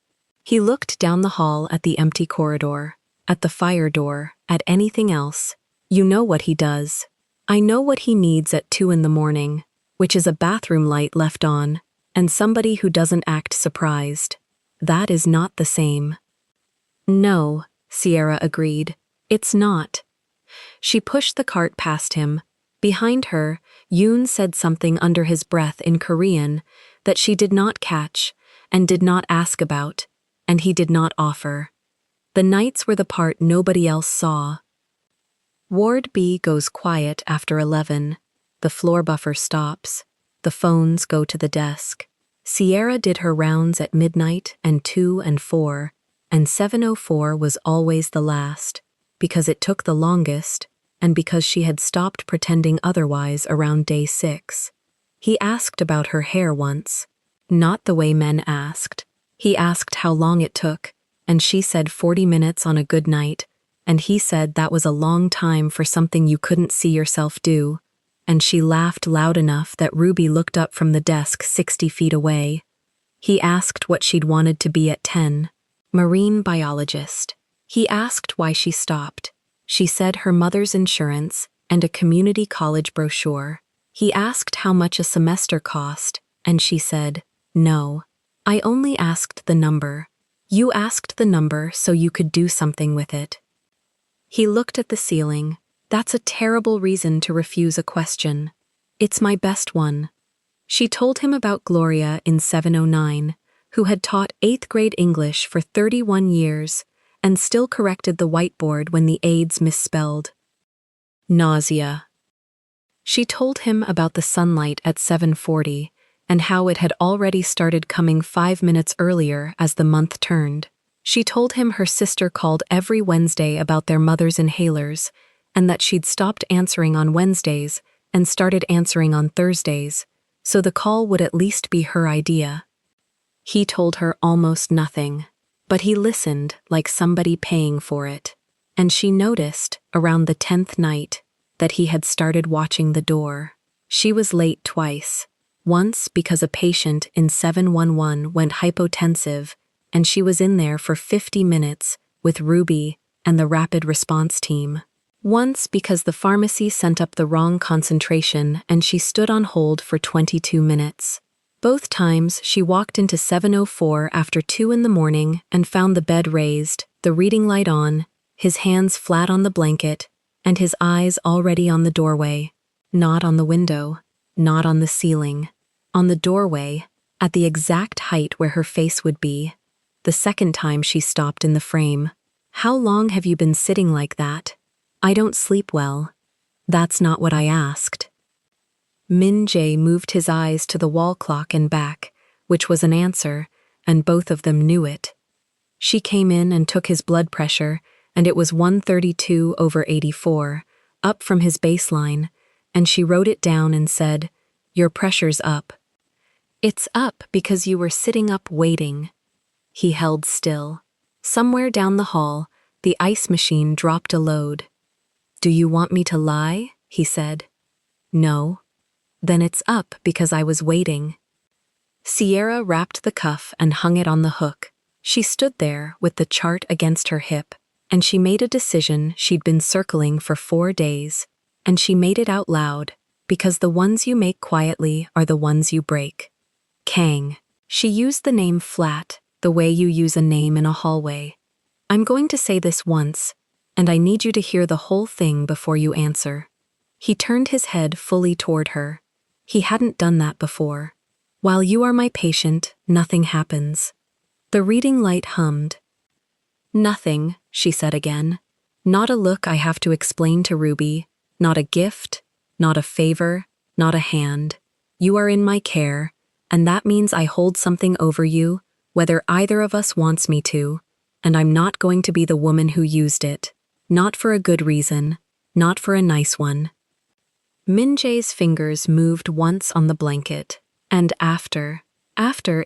He looked down the hall at the empty corridor, at the fire door, at anything else. You know what he does. I know what he needs at 2 in the morning, which is a bathroom light left on, and somebody who doesn't act surprised. That is not the same. No, Sierra agreed. It's not. She pushed the cart past him. Behind her, Yoon said something under his breath in Korean that she did not catch and did not ask about, and he did not offer. The nights were the part nobody else saw. Ward B goes quiet after 11. The floor buffer stops. The phones go to the desk. Sierra did her rounds at midnight and 2 and 4, and 704 was always the last, because it took the longest, and because she had stopped pretending otherwise around day 6. He asked about her hair once. Not the way men asked. He asked how long it took, and she said 40 minutes on a good night, and he said that was a long time for something you couldn't see yourself do, and she laughed loud enough that Ruby looked up from the desk 60 feet away. He asked what she'd wanted to be at 10. Marine biologist. He asked why she stopped. She said her mother's insurance and a community college brochure. He asked how much a semester cost, and she said, no. I only asked the number. You asked the number so you could do something with it. He looked at the ceiling. That's a terrible reason to refuse a question. It's my best one. She told him about Gloria in 709, who had taught 8th grade English for 31 years and still corrected the whiteboard when the aides misspelled. Nausea. She told him about the sunlight at 7:40 and how it had already started coming 5 minutes earlier as the month turned. She told him her sister called every Wednesday about their mother's inhalers and that she'd stopped answering on Wednesdays and started answering on Thursdays, so the call would at least be her idea. He told her almost nothing, but he listened like somebody paying for it, and she noticed, around the 10th night, that he had started watching the door. She was late twice, once because a patient in 711 went hypotensive, and she was in there for 50 minutes with Ruby and the rapid response team. Once because the pharmacy sent up the wrong concentration and she stood on hold for 22 minutes. Both times she walked into 704 after 2 in the morning and found the bed raised, the reading light on, his hands flat on the blanket, and his eyes already on the doorway. Not on the window, not on the ceiling. On the doorway, at the exact height where her face would be. The second time she stopped in the frame. "How long have you been sitting like that?" "I don't sleep well." "That's not what I asked." Min Jae moved his eyes to the wall clock and back, which was an answer, and both of them knew it. She came in and took his blood pressure, and it was 132/84, up from his baseline, and she wrote it down and said, "Your pressure's up." "It's up because you were sitting up waiting." He held still. Somewhere down the hall, the ice machine dropped a load. "Do you want me to lie?" he said. "No." "Then it's up because I was waiting." Sierra wrapped the cuff and hung it on the hook. She stood there with the chart against her hip, and she made a decision she'd been circling for 4 days, and she made it out loud, because the ones you make quietly are the ones you break. Kang. She used the name flat, the way you use a name in a hallway. "I'm going to say this once, and I need you to hear the whole thing before you answer." He turned his head fully toward her. He hadn't done that before. "While you are my patient, nothing happens." The reading light hummed. "Nothing," she said again. "Not a look I have to explain to Ruby, not a gift, not a favor, not a hand. You are in my care, and that means I hold something over you, whether either of us wants me to, and I'm not going to be the woman who used it. Not for a good reason, not for a nice one." Min Jae's fingers moved once on the blanket, and after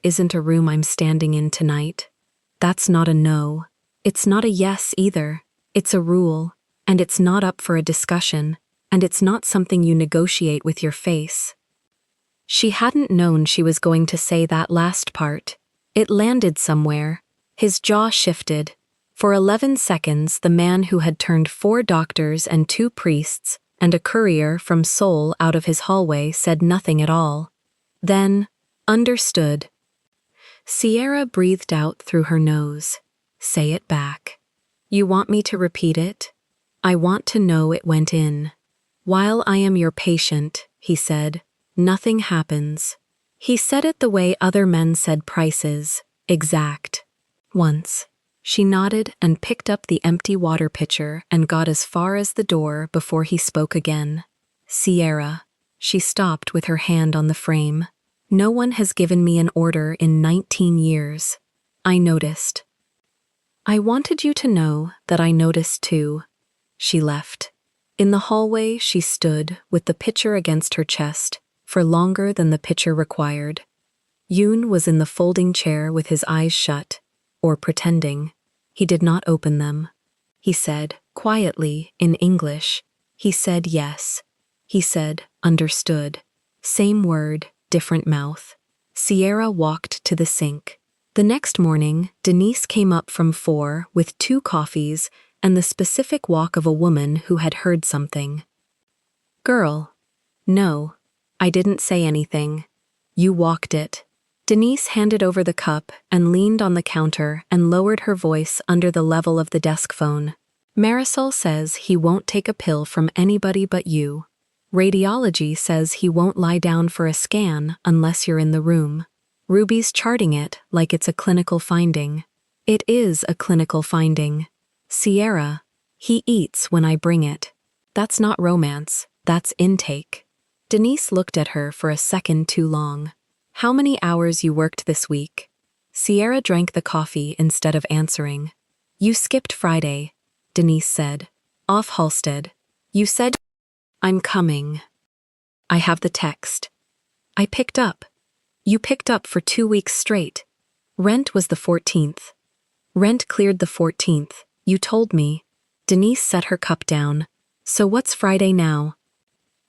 isn't a room I'm standing in tonight. That's not a no. It's not a yes either. It's a rule, and it's not up for a discussion, and it's not something you negotiate with your face. She hadn't known she was going to say that last part. It landed somewhere. His jaw shifted. For 11 seconds, the man who had turned 4 doctors and 2 priests and a courier from Seoul out of his hallway said nothing at all. Then, understood. Sierra breathed out through her nose. "Say it back." "You want me to repeat it?" "I want to know it went in." "While I am your patient," he said, "nothing happens." He said it the way other men said prices, exact. Once. She nodded and picked up the empty water pitcher and got as far as the door before he spoke again. "Sierra." She stopped with her hand on the frame. "No one has given me an order in 19 years. I noticed." "I wanted you to know that I noticed too." She left. In the hallway she stood with the pitcher against her chest for longer than the pitcher required. Yoon was in the folding chair with his eyes shut, or pretending. He did not open them. He said, quietly, in English. He said yes. He said, understood. Same word, different mouth. Sierra walked to the sink. The next morning, Denise came up from 4 with 2 coffees and the specific walk of a woman who had heard something. "Girl." "No. I didn't say anything. You walked it." Denise handed over the cup and leaned on the counter and lowered her voice under the level of the desk phone. "Marisol says he won't take a pill from anybody but you. Radiology says he won't lie down for a scan unless you're in the room. Ruby's charting it like it's a clinical finding. It is a clinical finding. Sierra, he eats when I bring it. That's not romance, that's intake." Denise looked at her for a second too long. "How many hours you worked this week?" Sierra drank the coffee instead of answering. "You skipped Friday," Denise said. "Off Halsted. You said..." "I'm coming. I have the text." I picked up. You picked up for 2 weeks straight. Rent was the 14th. Rent cleared the 14th. You told me. Denise set her cup down. So what's Friday now?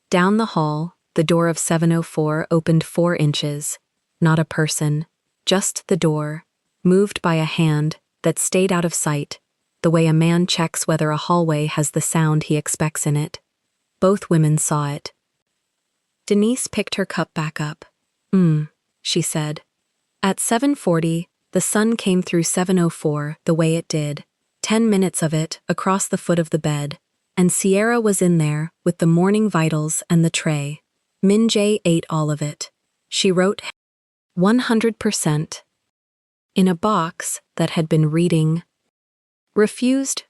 Down the hall, the door of 704 opened 4 inches. Not a person, just the door, moved by a hand that stayed out of sight, the way a man checks whether a hallway has the sound he expects in it. Both women saw it. Denise picked her cup back up. She said. At 7:40, the sun came through 704 the way it did, 10 minutes of it across the foot of the bed, and Sierra was in there with the morning vitals and the tray. Min-jae ate all of it. She wrote 100% in a box that had been reading, refused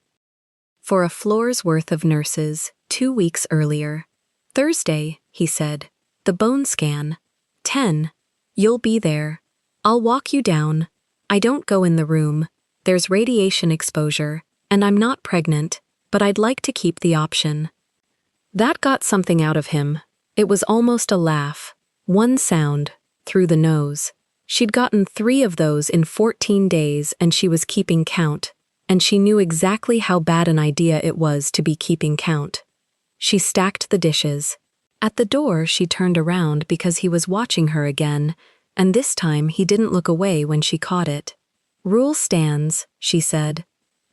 for a floor's worth of nurses 2 weeks earlier. Thursday, he said, the bone scan. 10. You'll be there. I'll walk you down. I don't go in the room. There's radiation exposure, and I'm not pregnant, but I'd like to keep the option. That got something out of him. It was almost a laugh. One sound, through the nose. She'd gotten 3 of those in 14 days, and she was keeping count, and she knew exactly how bad an idea it was to be keeping count. She stacked the dishes. At the door, she turned around because he was watching her again, and this time he didn't look away when she caught it. Rule stands, she said.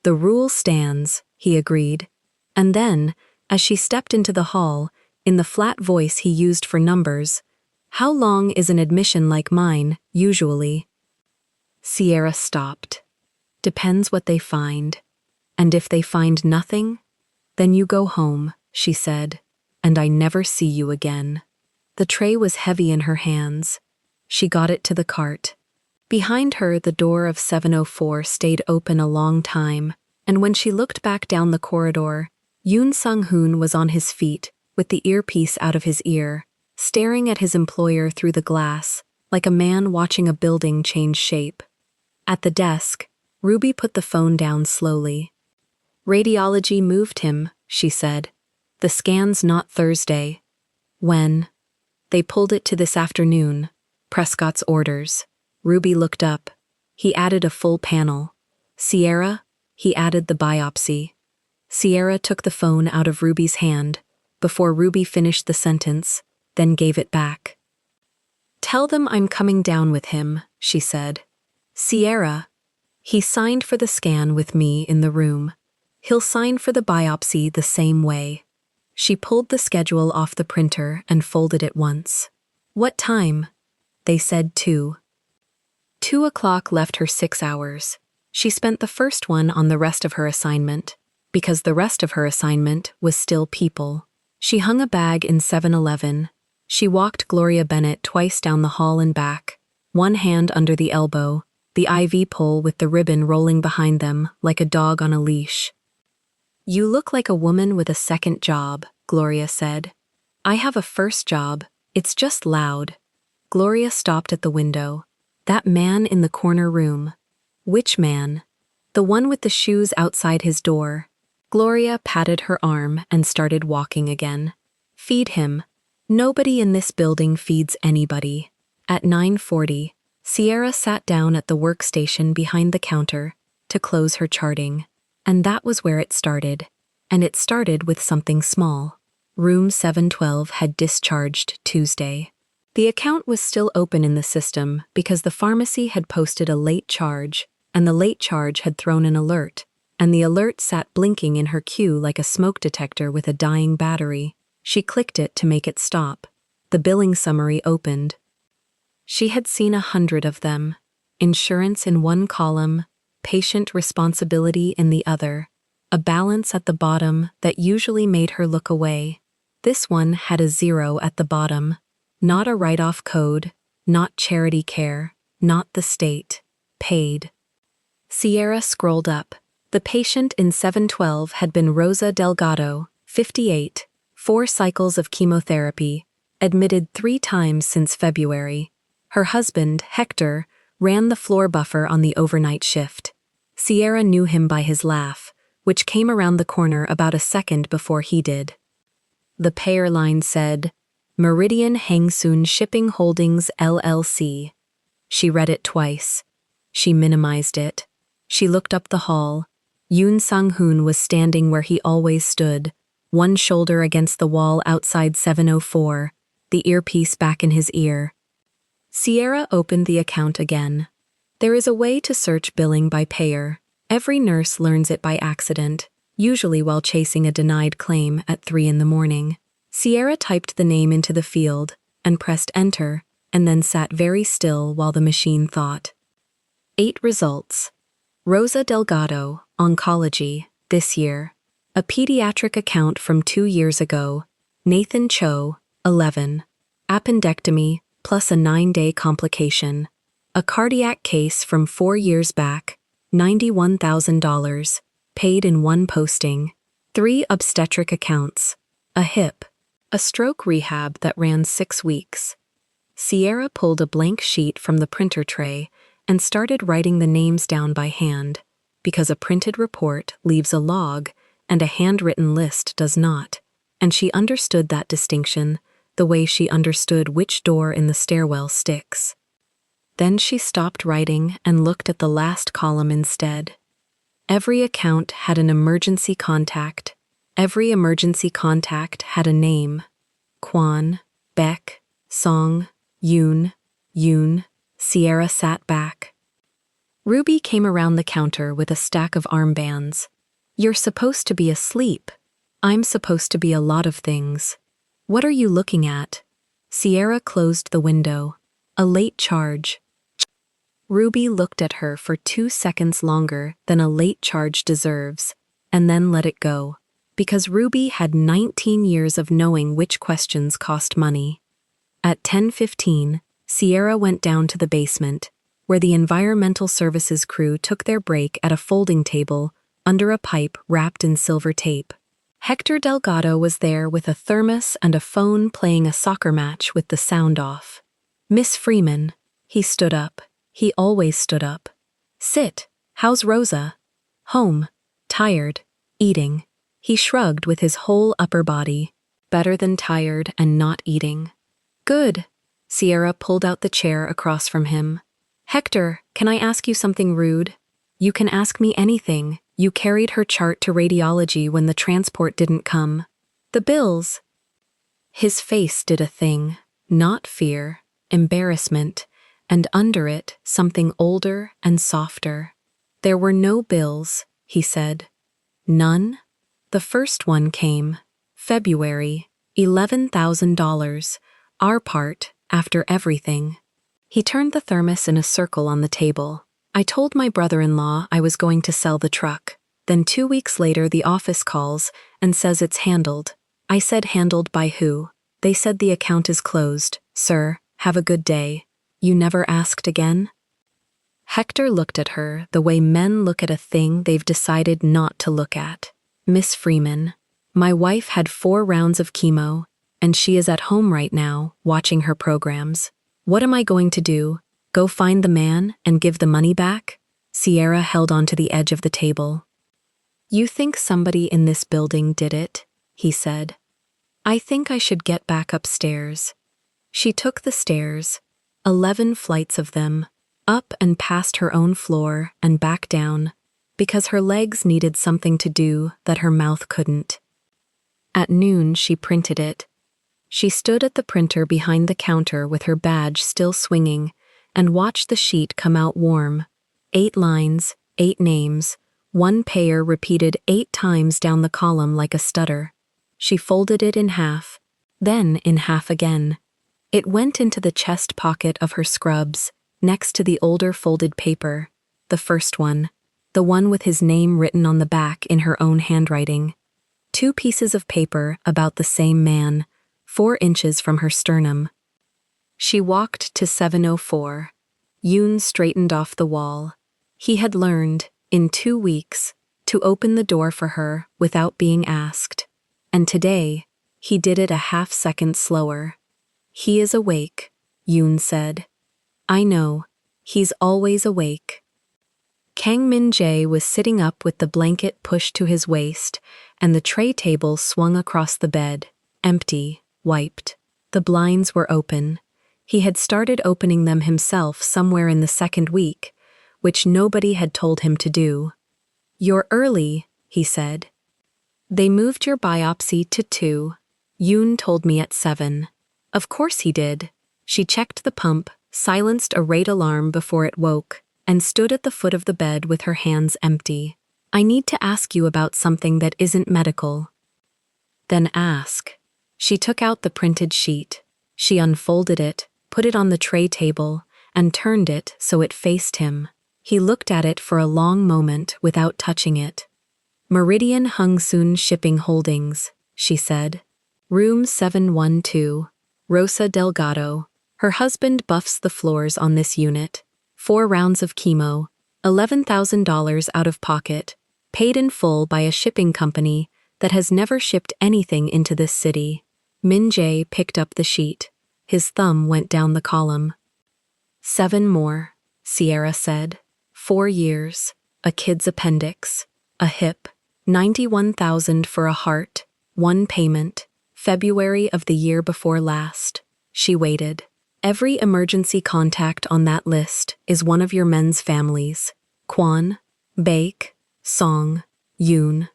The rule stands, he agreed. And then, as she stepped into the hall, in the flat voice he used for numbers, how long is an admission like mine, usually? Sierra stopped. Depends what they find. And if they find nothing, then you go home, she said, and I never see you again. The tray was heavy in her hands. She got it to the cart. Behind her, the door of 704 stayed open a long time, and when she looked back down the corridor, Yoon Sung-hoon was on his feet, with the earpiece out of his ear, staring at his employer through the glass, like a man watching a building change shape. At the desk, Ruby put the phone down slowly. Radiology moved him, she said. The scan's not Thursday. When? They pulled it to this afternoon. Prescott's orders. Ruby looked up. He added a full panel. Sierra? He added the biopsy. Sierra took the phone out of Ruby's hand, before Ruby finished the sentence, then gave it back. Tell them I'm coming down with him, she said. Sierra. He signed for the scan with me in the room. He'll sign for the biopsy the same way. She pulled the schedule off the printer and folded it once. What time? They said 2. 2 o'clock left her 6 hours. She spent the first one on the rest of her assignment, because the rest of her assignment was still people. She hung a bag in 7-Eleven. She walked Gloria Bennett twice down the hall and back, one hand under the elbow, the IV pole with the ribbon rolling behind them like a dog on a leash. You look like a woman with a second job, Gloria said. I have a first job. It's just loud. Gloria stopped at the window. That man in the corner room. Which man? The one with the shoes outside his door. Gloria patted her arm and started walking again. Feed him. Nobody in this building feeds anybody. At 9:40, Sierra sat down at the workstation behind the counter to close her charting. And that was where it started. And it started with something small. Room 712 had discharged Tuesday. The account was still open in the system because the pharmacy had posted a late charge, and the late charge had thrown an alert, and the alert sat blinking in her queue like a smoke detector with a dying battery. She clicked it to make it stop. The billing summary opened. She had seen 100 of them. Insurance in one column, patient responsibility in the other, a balance at the bottom that usually made her look away. This one had a 0 at the bottom. Not a write-off code, not charity care, not the state. Paid. Sierra scrolled up. The patient in 712 had been Rosa Delgado, 58, 4 cycles of chemotherapy, admitted 3 times since February. Her husband, Hector, ran the floor buffer on the overnight shift. Sierra knew him by his laugh, which came around the corner about a second before he did. The payer line said, Meridian Hangsoon Shipping Holdings LLC. She read it twice. She minimized it. She looked up the hall. Yoon Sang-hoon was standing where he always stood, one shoulder against the wall outside 704, the earpiece back in his ear. Sierra opened the account again. There is a way to search billing by payer. Every nurse learns it by accident, usually while chasing a denied claim at 3 in the morning. Sierra typed the name into the field and pressed enter, and then sat very still while the machine thought. 8 results. Rosa Delgado, Oncology, this year. A pediatric account from 2 years ago. Nathan Cho, 11. Appendectomy, plus a 9-day complication. A cardiac case from 4 years back, $91,000, paid in 1 posting. 3 obstetric accounts. A hip. A stroke rehab that ran 6 weeks. Sierra pulled a blank sheet from the printer tray and started writing the names down by hand, because a printed report leaves a log and a handwritten list does not, and she understood that distinction the way she understood which door in the stairwell sticks. Then she stopped writing and looked at the last column instead. Every account had an emergency contact. Every emergency contact had a name. Kwan, Beck, Song, Yoon. Sierra sat back. Ruby came around the counter with a stack of armbands. You're supposed to be asleep. I'm supposed to be a lot of things. What are you looking at? Sierra closed the window. A late charge. Ruby looked at her for 2 seconds longer than a late charge deserves, and then let it go, because Ruby had 19 years of knowing which questions cost money. At 10:15, Sierra went down to the basement, where the environmental services crew took their break at a folding table under a pipe wrapped in silver tape. Hector Delgado was there with a thermos and a phone playing a soccer match with the sound off. Miss Freeman. He stood up. He always stood up. Sit. How's Rosa? Home. Tired. Eating. He shrugged with his whole upper body. Better than tired and not eating. Good. Sierra pulled out the chair across from him. Hector, can I ask you something rude? You can ask me anything. You carried her chart to radiology when the transport didn't come. The bills. His face did a thing. Not fear. Embarrassment. And under it, something older and softer. There were no bills, he said. None? The first one came. February. $11,000. Our part, after everything. He turned the thermos in a circle on the table. I told my brother-in-law I was going to sell the truck. Then 2 weeks later the office calls and says it's handled. I said handled by who? They said the account is closed. Sir, have a good day. You never asked again? Hector looked at her the way men look at a thing they've decided not to look at. Miss Freeman, my wife had 4 rounds of chemo, and she is at home right now, watching her programs. What am I going to do? Go find the man and give the money back? Sierra held onto the edge of the table. You think somebody in this building did it? He said. I think I should get back upstairs. She took the stairs, 11 flights of them, up and past her own floor and back down, because her legs needed something to do that her mouth couldn't. At noon, she printed it. She stood at the printer behind the counter with her badge still swinging and watched the sheet come out warm. 8 lines, 8 names, 1 payer repeated 8 times down the column like a stutter. She folded it in half, then in half again. It went into the chest pocket of her scrubs, next to the older folded paper, the first one, the one with his name written on the back in her own handwriting. 2 pieces of paper about the same man, 4 inches from her sternum. She walked to 704. Yoon straightened off the wall. He had learned, in 2 weeks, to open the door for her without being asked. And today, he did it a half-second slower. He is awake, Yoon said. I know, he's always awake. Kang Min-jae was sitting up with the blanket pushed to his waist and the tray table swung across the bed, empty, wiped. The blinds were open. He had started opening them himself somewhere in the second week, which nobody had told him to do. "You're early," he said. "They moved your biopsy to 2. Yoon told me at 7. Of course he did. She checked the pump, silenced a rate alarm before it woke, and stood at the foot of the bed with her hands empty. "I need to ask you about something that isn't medical." "Then ask." She took out the printed sheet. She unfolded it, put it on the tray table, and turned it so it faced him. He looked at it for a long moment without touching it. "Meridian Hungsoon Shipping Holdings," she said. "Room 712. Rosa Delgado. Her husband buffs the floors on this unit. 4 rounds of chemo. $11,000 out of pocket. Paid in full by a shipping company that has never shipped anything into this city." Min Jae picked up the sheet. His thumb went down the column. 7 more, Sierra said. 4 years, a kid's appendix, a hip, 91,000 for a heart, 1 payment, February of the year before last. She waited. "Every emergency contact on that list is one of your men's families. Kwon, Baek, Song, Yoon."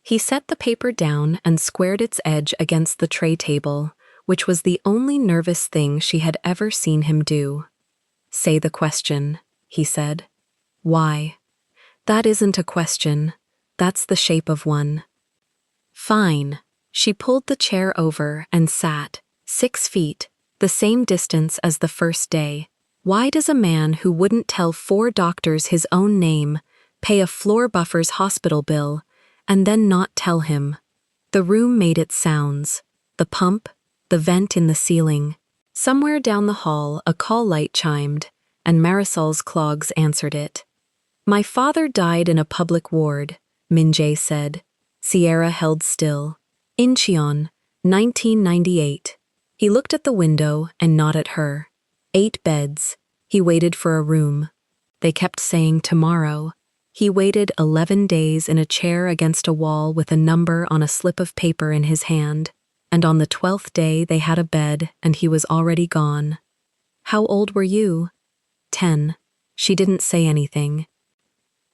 He set the paper down and squared its edge against the tray table, which was the only nervous thing she had ever seen him do. "Say the question," he said. "Why?" "That isn't a question. That's the shape of one." "Fine." She pulled the chair over and sat, 6 feet, the same distance as the first day. "Why does a man who wouldn't tell 4 doctors his own name pay a floor buffer's hospital bill and then not tell him?" The room made its sounds. The pump, the vent in the ceiling. Somewhere down the hall a call light chimed, and Marisol's clogs answered it. "My father died in a public ward," Min Jae said. Sierra held still. "Incheon, 1998. He looked at the window and not at her. 8 beds. He waited for a room. They kept saying tomorrow. He waited 11 days in a chair against a wall with a number on a slip of paper in his hand, and on the 12th day they had a bed and he was already gone." "How old were you?" 10. She didn't say anything.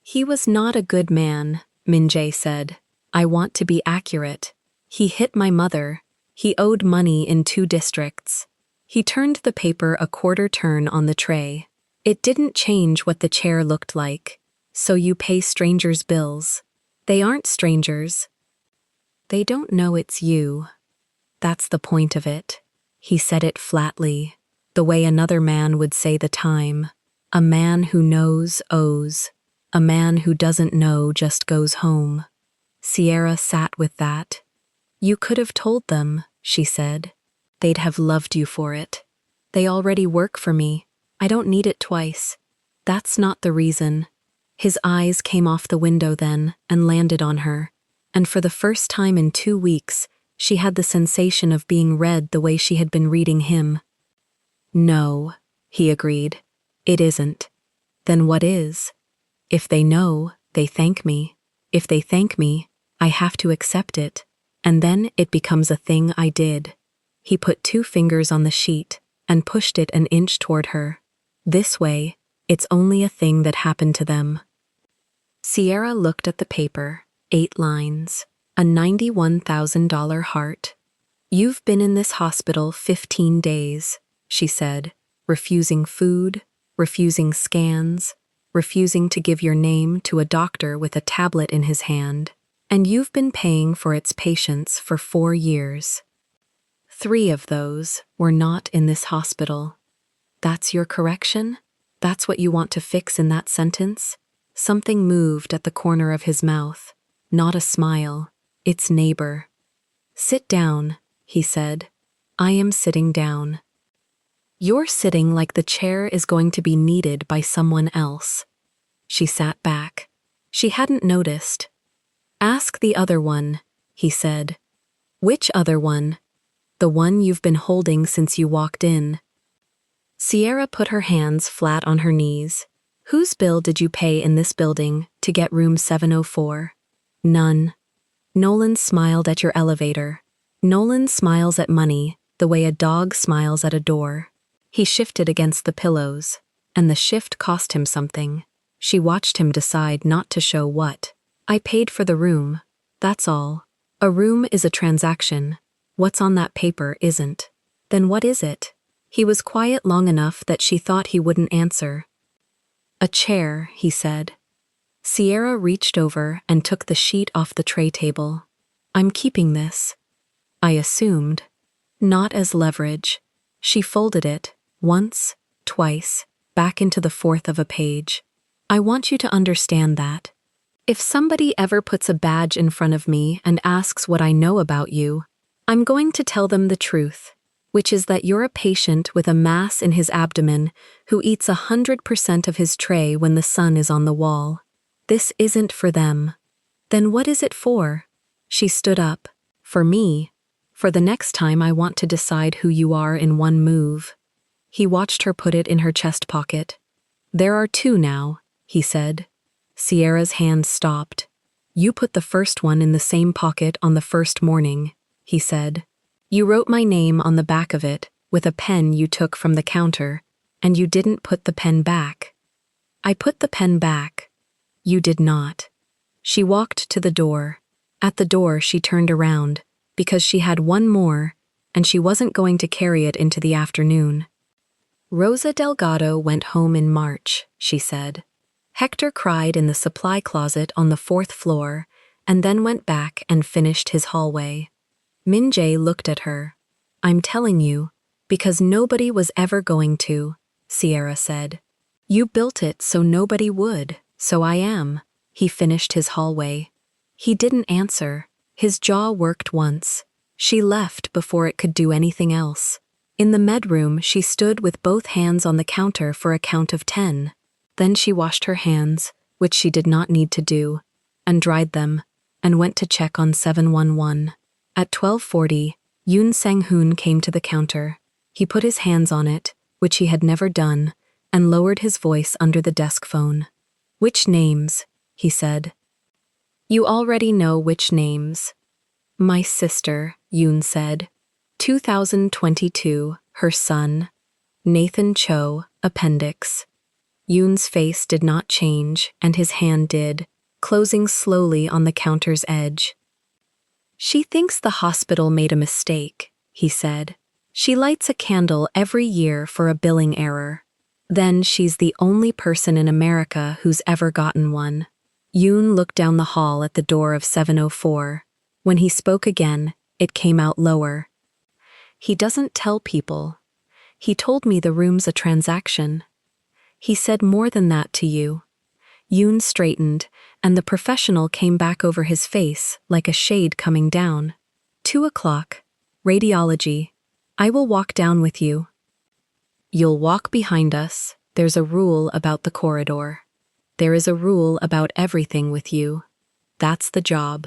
"He was not a good man," Min Jae said. "I want to be accurate. He hit my mother. He owed money in 2 districts." He turned the paper a quarter turn on the tray. "It didn't change what the chair looked like. So you pay strangers' bills. They aren't strangers. They don't know it's you. That's the point of it." He said it flatly, the way another man would say the time. A man who knows owes. A man who doesn't know just goes home. Sierra sat with that. "You could have told them," she said. "They'd have loved you for it. They already work for me. I don't need it twice. That's not the reason." His eyes came off the window then and landed on her, and for the first time in 2 weeks, she had the sensation of being read the way she had been reading him. "No," he agreed. "It isn't." "Then what is?" "If they know, they thank me. If they thank me, I have to accept it, and then it becomes a thing I did." He put 2 fingers on the sheet and pushed it an inch toward her. "This way, it's only a thing that happened to them." Sierra looked at the paper, 8 lines, a $91,000 heart. "You've been in this hospital 15 days, she said, refusing food, refusing scans, refusing to give your name to a doctor with a tablet in his hand, and you've been paying for its patients for 4 years. 3 of those were not in this hospital. That's your correction? That's what you want to fix in that sentence?" Something moved at the corner of his mouth. Not a smile. Its neighbor. "Sit down," he said. "I am sitting down." "You're sitting like the chair is going to be needed by someone else." She sat back. She hadn't noticed. "Ask the other one," he said. "Which other one?" "The one you've been holding since you walked in." Sierra put her hands flat on her knees. "Whose bill did you pay in this building to get room 704? "None." "Nolan smiled at your elevator." "Nolan smiles at money. the way a dog smiles at a door. He shifted against the pillows, and the shift cost him something. She watched him decide not to show what. I paid for the room, that's all. A room is a transaction. What's on that paper isn't. Then what is it? He was quiet long enough that she thought he wouldn't answer. A chair, he said. Sierra reached over and took the sheet off the tray table. I'm keeping this. I assumed. Not as leverage. She folded it, once, twice, back into the fourth of a page. I want you to understand that. If somebody ever puts a badge in front of me and asks what I know about you, I'm going to tell them the truth, which is that you're a patient with a mass in his abdomen who eats 100% of his tray when the sun is on the wall. This isn't for them. Then what is it for? She stood up. For me. For the next time I want to decide who you are in one move. He watched her put it in her chest pocket. There are two now, he said. Sierra's hand stopped. You put the first one in the same pocket on the first morning, he said. You wrote my name on the back of it with a pen you took from the counter, and you didn't put the pen back. I put the pen back. You did not. She walked to the door. At the door she turned around, because she had one more, and she wasn't going to carry it into the afternoon. Rosa Delgado went home in March, she said. Hector cried in the supply closet on the 4th floor, and then went back and finished his hallway. Min-jae looked at her. I'm telling you, because nobody was ever going to, Sierra said. You built it so nobody would, so I am. He finished his hallway. He didn't answer. His jaw worked once. She left before it could do anything else. In the med room, she stood with both hands on the counter for a count of 10. Then she washed her hands, which she did not need to do, and dried them, and went to check on 711. At 12:40, Yoon Sang-hoon came to the counter. He put his hands on it, which he had never done, and lowered his voice under the desk phone. Which names? He said. You already know which names. My sister, Yoon said. 2022, her son. Nathan Cho, appendix. Yoon's face did not change, and his hand did, closing slowly on the counter's edge. She thinks the hospital made a mistake, he said. She lights a candle every year for a billing error. Then she's the only person in America who's ever gotten one. Yoon looked down the hall at the door of 704. When he spoke again, it came out lower. He doesn't tell people. He told me the room's a transaction. He said more than that to you. Yoon straightened, and the professional came back over his face like a shade coming down. 2 o'clock. Radiology. I will walk down with you. You'll walk behind us. There's a rule about the corridor. There is a rule about everything with you. That's the job.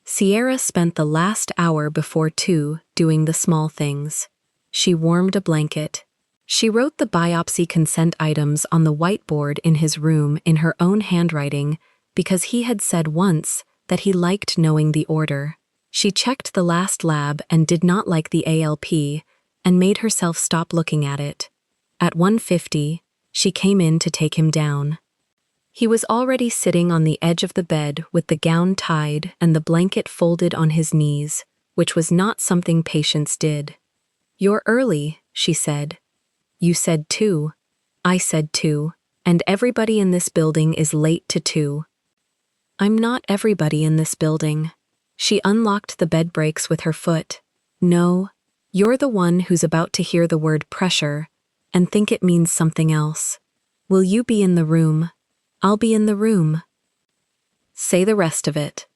Sierra spent the last hour before 2 doing the small things. She warmed a blanket. She wrote the biopsy consent items on the whiteboard in his room in her own handwriting because he had said once that he liked knowing the order. She checked the last lab and did not like the ALP and made herself stop looking at it. At 1:50, she came in to take him down. He was already sitting on the edge of the bed with the gown tied and the blanket folded on his knees, which was not something patients did. You're early, she said. You said 2. I said 2, and everybody in this building is late to 2. I'm not everybody in this building. She unlocked the bed brakes with her foot. No, you're the one who's about to hear the word pressure and think it means something else. Will you be in the room? I'll be in the room. Say the rest of it.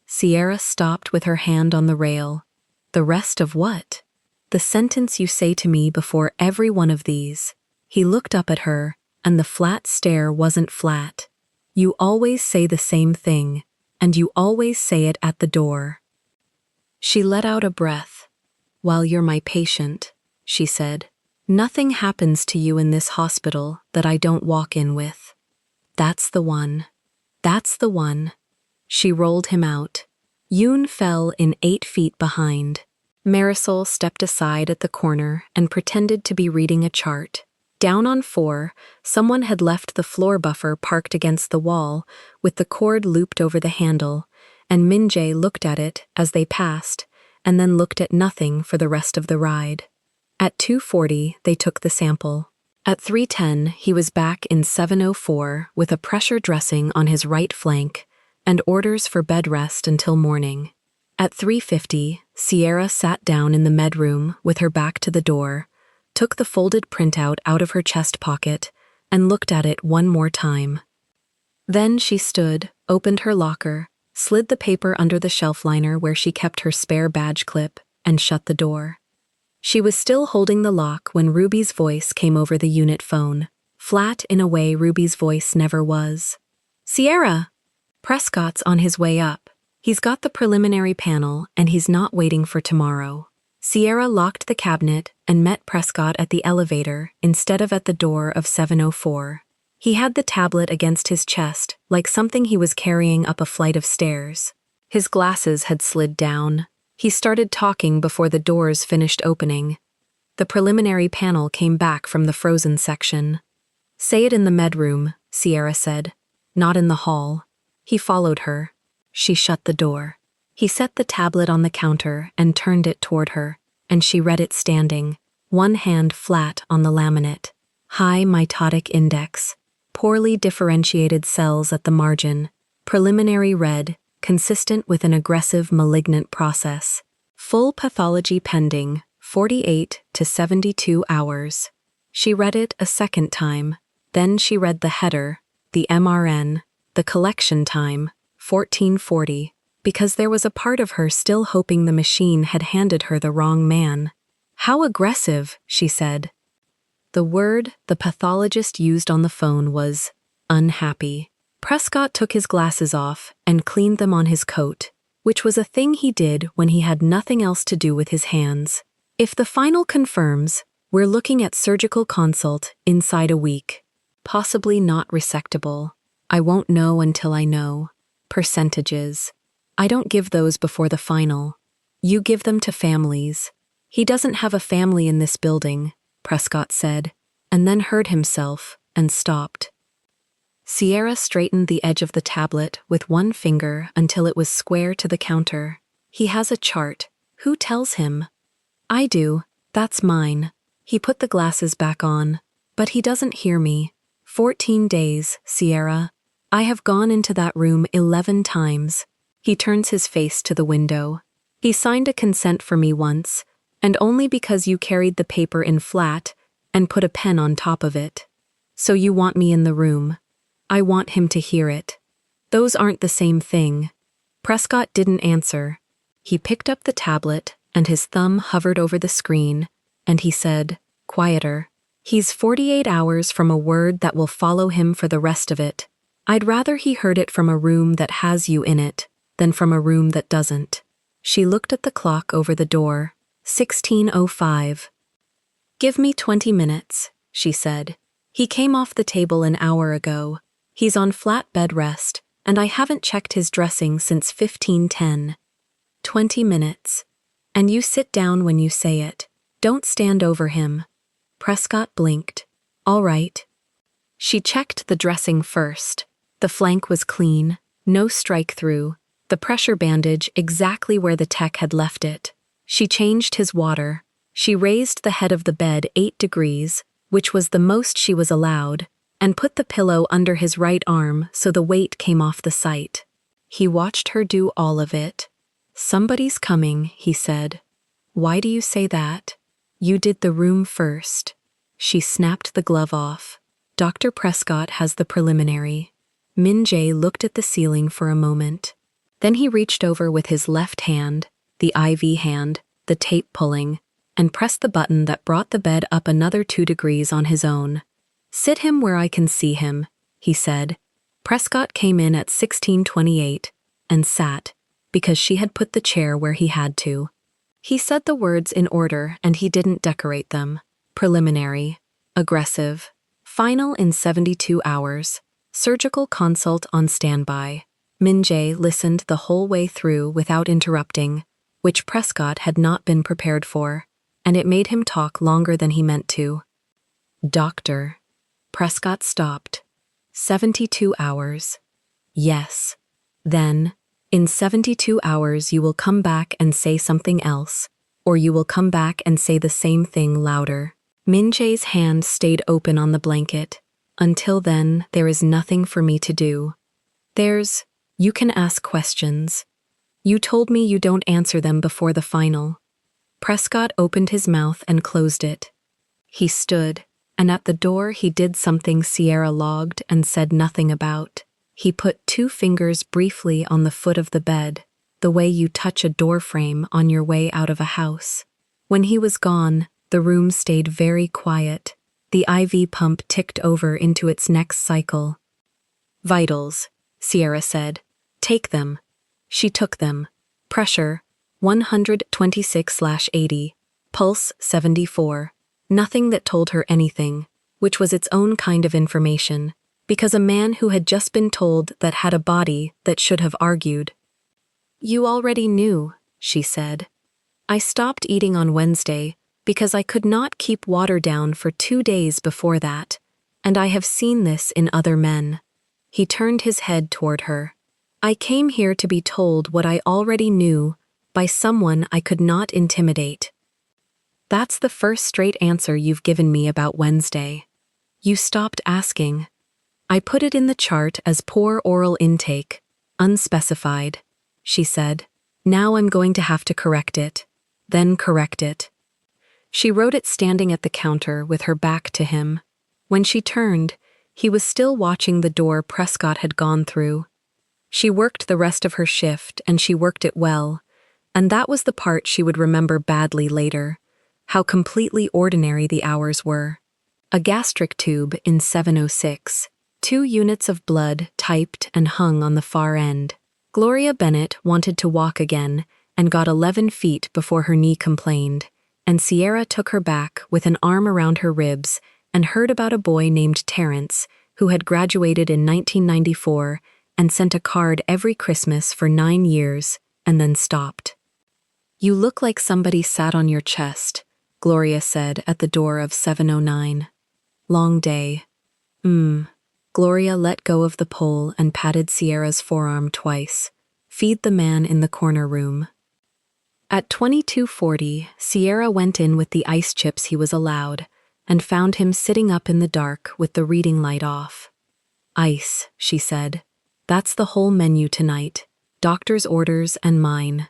Sierra stopped with her hand on the rail. The rest of what? The sentence you say to me before every one of these. He looked up at her, and the flat stare wasn't flat. You always say the same thing, and you always say it at the door. She let out a breath. While you're my patient, she said, nothing happens to you in this hospital that I don't walk in with. That's the one. That's the one. She rolled him out. Yoon fell in 8 feet behind. Marisol stepped aside at the corner and pretended to be reading a chart. Down on 4, someone had left the floor buffer parked against the wall, with the cord looped over the handle, and Min-jae looked at it as they passed, and then looked at nothing for the rest of the ride. At 2:40, they took the sample. At 3:10, he was back in 704 with a pressure dressing on his right flank and orders for bed rest until morning. At 3:50, Sierra sat down in the med room with her back to the door, took the folded printout out of her chest pocket, and looked at it one more time. Then she stood, opened her locker, slid the paper under the shelf liner where she kept her spare badge clip, and shut the door. She was still holding the lock when Ruby's voice came over the unit phone, flat in a way Ruby's voice never was. "Sierra! Prescott's on his way up. He's got the preliminary panel, and he's not waiting for tomorrow." Sierra locked the cabinet and met Prescott at the elevator instead of at the door of 704. He had the tablet against his chest, like something he was carrying up a flight of stairs. His glasses had slid down. He started talking before the doors finished opening. The preliminary panel came back from the frozen section. "Say it in the med room," Sierra said. "Not in the hall." He followed her. She shut the door. He set the tablet on the counter and turned it toward her, and she read it standing, one hand flat on the laminate. High mitotic index. Poorly differentiated cells at the margin. Preliminary red, consistent with an aggressive malignant process. Full pathology pending, 48 to 72 hours. She read it a second time. Then she read the header, the MRN, the collection time, 1440, because there was a part of her still hoping the machine had handed her the wrong man. "How aggressive," she said. The word the pathologist used on the phone was unhappy. Prescott took his glasses off and cleaned them on his coat, which was a thing he did when he had nothing else to do with his hands. "If the final confirms, we're looking at surgical consult inside a week. Possibly not resectable. I won't know until I know. Percentages. I don't give those before the final. You give them to families." "He doesn't have a family in this building," Prescott said, and then heard himself and stopped. Sierra straightened the edge of the tablet with one finger until it was square to the counter. "He has a chart. Who tells him?" "I do. That's mine." He put the glasses back on. "But he doesn't hear me. 14 days, Sierra. I have gone into that room 11 times. He turns his face to the window. "He signed a consent for me once, and only because you carried the paper in flat and put a pen on top of it. So you want me in the room. I want him to hear it. Those aren't the same thing." Prescott didn't answer. He picked up the tablet, and his thumb hovered over the screen, and he said, quieter, "He's 48 hours from a word that will follow him for the rest of it. I'd rather he heard it from a room that has you in it than from a room that doesn't." She looked at the clock over the door. 16:05. "Give me 20 minutes, she said. "He came off the table an hour ago. He's on flat bed rest, and I haven't checked his dressing since 15:10. 20 minutes. And you sit down when you say it. Don't stand over him." Prescott blinked. "All right." She checked the dressing first. The flank was clean, no strike-through, the pressure bandage exactly where the tech had left it. She changed his water. She raised the head of the bed 8 degrees, which was the most she was allowed, and put the pillow under his right arm so the weight came off the site. He watched her do all of it. "Somebody's coming," he said. "Why do you say that? You did the room first." She snapped the glove off. "Dr. Prescott has the preliminary." Min-jae looked at the ceiling for a moment. Then he reached over with his left hand, the IV hand, the tape pulling, and pressed the button that brought the bed up another 2 degrees on his own. "Sit him where I can see him," he said. Prescott came in at 16:28 and sat, because she had put the chair where he had to. He said the words in order and he didn't decorate them. Preliminary, aggressive, final in 72 hours, surgical consult on standby. Min-jae listened the whole way through without interrupting, which Prescott had not been prepared for, and it made him talk longer than he meant to. "Doctor." Prescott stopped. 72 hours. Yes. Then, in 72 hours you will come back and say something else, or you will come back and say the same thing louder. Min-jae's hand stayed open on the blanket. Until then, there is nothing for me to do. You can ask questions. You told me you don't answer them before the final. Prescott opened his mouth and closed it. He stood, and at the door he did something Sierra logged and said nothing about. He put 2 fingers briefly on the foot of the bed, the way you touch a doorframe on your way out of a house. When he was gone, the room stayed very quiet. The IV pump ticked over into its next cycle. "Vitals," Sierra said. "Take them." She took them. Pressure, 126/80. Pulse, 74. Nothing that told her anything, which was its own kind of information, because a man who had just been told that had a body that should have argued. "You already knew," she said. "I stopped eating on Wednesday because I could not keep water down for 2 days before that, and I have seen this in other men." He turned his head toward her. "I came here to be told what I already knew by someone I could not intimidate." "That's the first straight answer you've given me about Wednesday. You stopped asking. I put it in the chart as poor oral intake, unspecified," she said. "Now I'm going to have to correct it. Then correct it." She wrote it standing at the counter with her back to him. When she turned, he was still watching the door Prescott had gone through. She worked the rest of her shift, and she worked it well, and that was the part she would remember badly later, how completely ordinary the hours were. A gastric tube in 706, 2 units of blood typed and hung on the far end. Gloria Bennett wanted to walk again and got 11 feet before her knee complained, and Sierra took her back with an arm around her ribs and heard about a boy named Terrence who had graduated in 1994 and sent a card every Christmas for 9 years, and then stopped. "You look like somebody sat on your chest," Gloria said at the door of 709. "Long day." Gloria let go of the pole and patted Sierra's forearm twice. "Feed the man in the corner room." At 22:40, Sierra went in with the ice chips he was allowed, and found him sitting up in the dark with the reading light off. "Ice," she said. "That's the whole menu tonight. Doctor's orders and mine."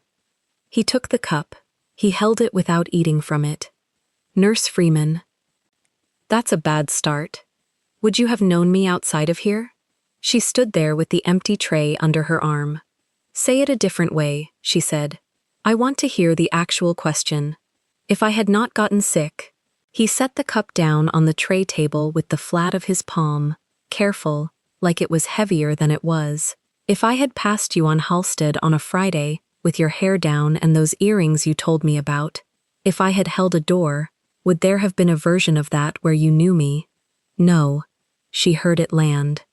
He took the cup. He held it without eating from it. "Nurse Freeman." "That's a bad start. Would you have known me outside of here?" She stood there with the empty tray under her arm. "Say it a different way," she said. "I want to hear the actual question. If I had not gotten sick." He set the cup down on the tray table with the flat of his palm, careful, like it was heavier than it was. "If I had passed you on Halstead on a Friday, with your hair down and those earrings you told me about, if I had held a door, would there have been a version of that where you knew me?" "No." She heard it land.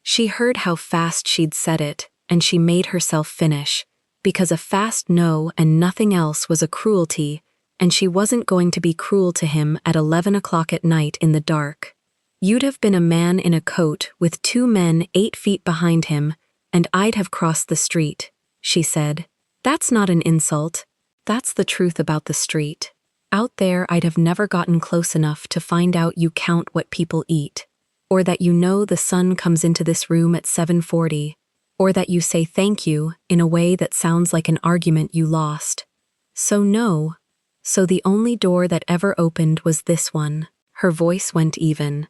She heard how fast she'd said it, and she made herself finish, because a fast no and nothing else was a cruelty, and she wasn't going to be cruel to him at 11 o'clock at night in the dark. "You'd have been a man in a coat with 2 men 8 feet behind him, and I'd have crossed the street," she said. "That's not an insult. That's the truth about the street. Out there I'd have never gotten close enough to find out you count what people eat, or that you know the sun comes into this room at 7:40, or that you say thank you in a way that sounds like an argument you lost. So no. So the only door that ever opened was this one." Her voice went even.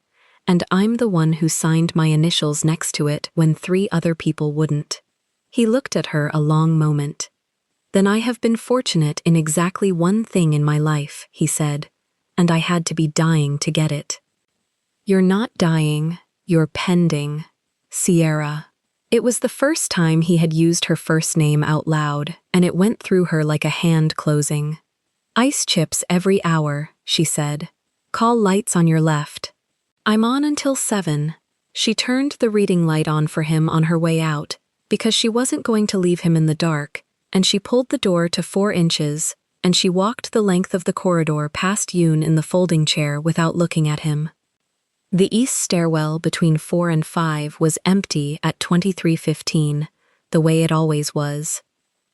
"And I'm the one who signed my initials next to it when 3 other people wouldn't." He looked at her a long moment. "Then I have been fortunate in exactly one thing in my life," he said, "and I had to be dying to get it." "You're not dying, you're pending." Sierra. It was the first time he had used her first name out loud, and it went through her like a hand closing. "Ice chips every hour," she said. "Call lights on your left." "I'm on until 7. She turned the reading light on for him on her way out, because she wasn't going to leave him in the dark, and she pulled the door to 4 inches, and she walked the length of the corridor past Yoon in the folding chair without looking at him. The east stairwell between 4 and 5 was empty at 23:15, the way it always was.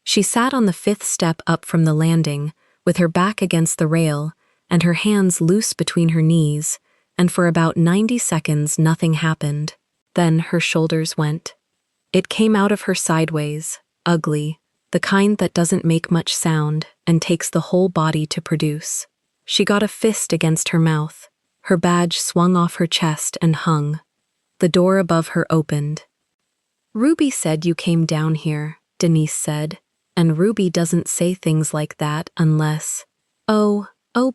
She sat on the 5th step up from the landing, with her back against the rail and her hands loose between her knees, and for about 90 seconds nothing happened. Then her shoulders went. It came out of her sideways, ugly, the kind that doesn't make much sound and takes the whole body to produce. She got a fist against her mouth. Her badge swung off her chest and hung. The door above her opened. "Ruby said you came down here," Denise said, "and Ruby doesn't say things like that unless—" "Oh,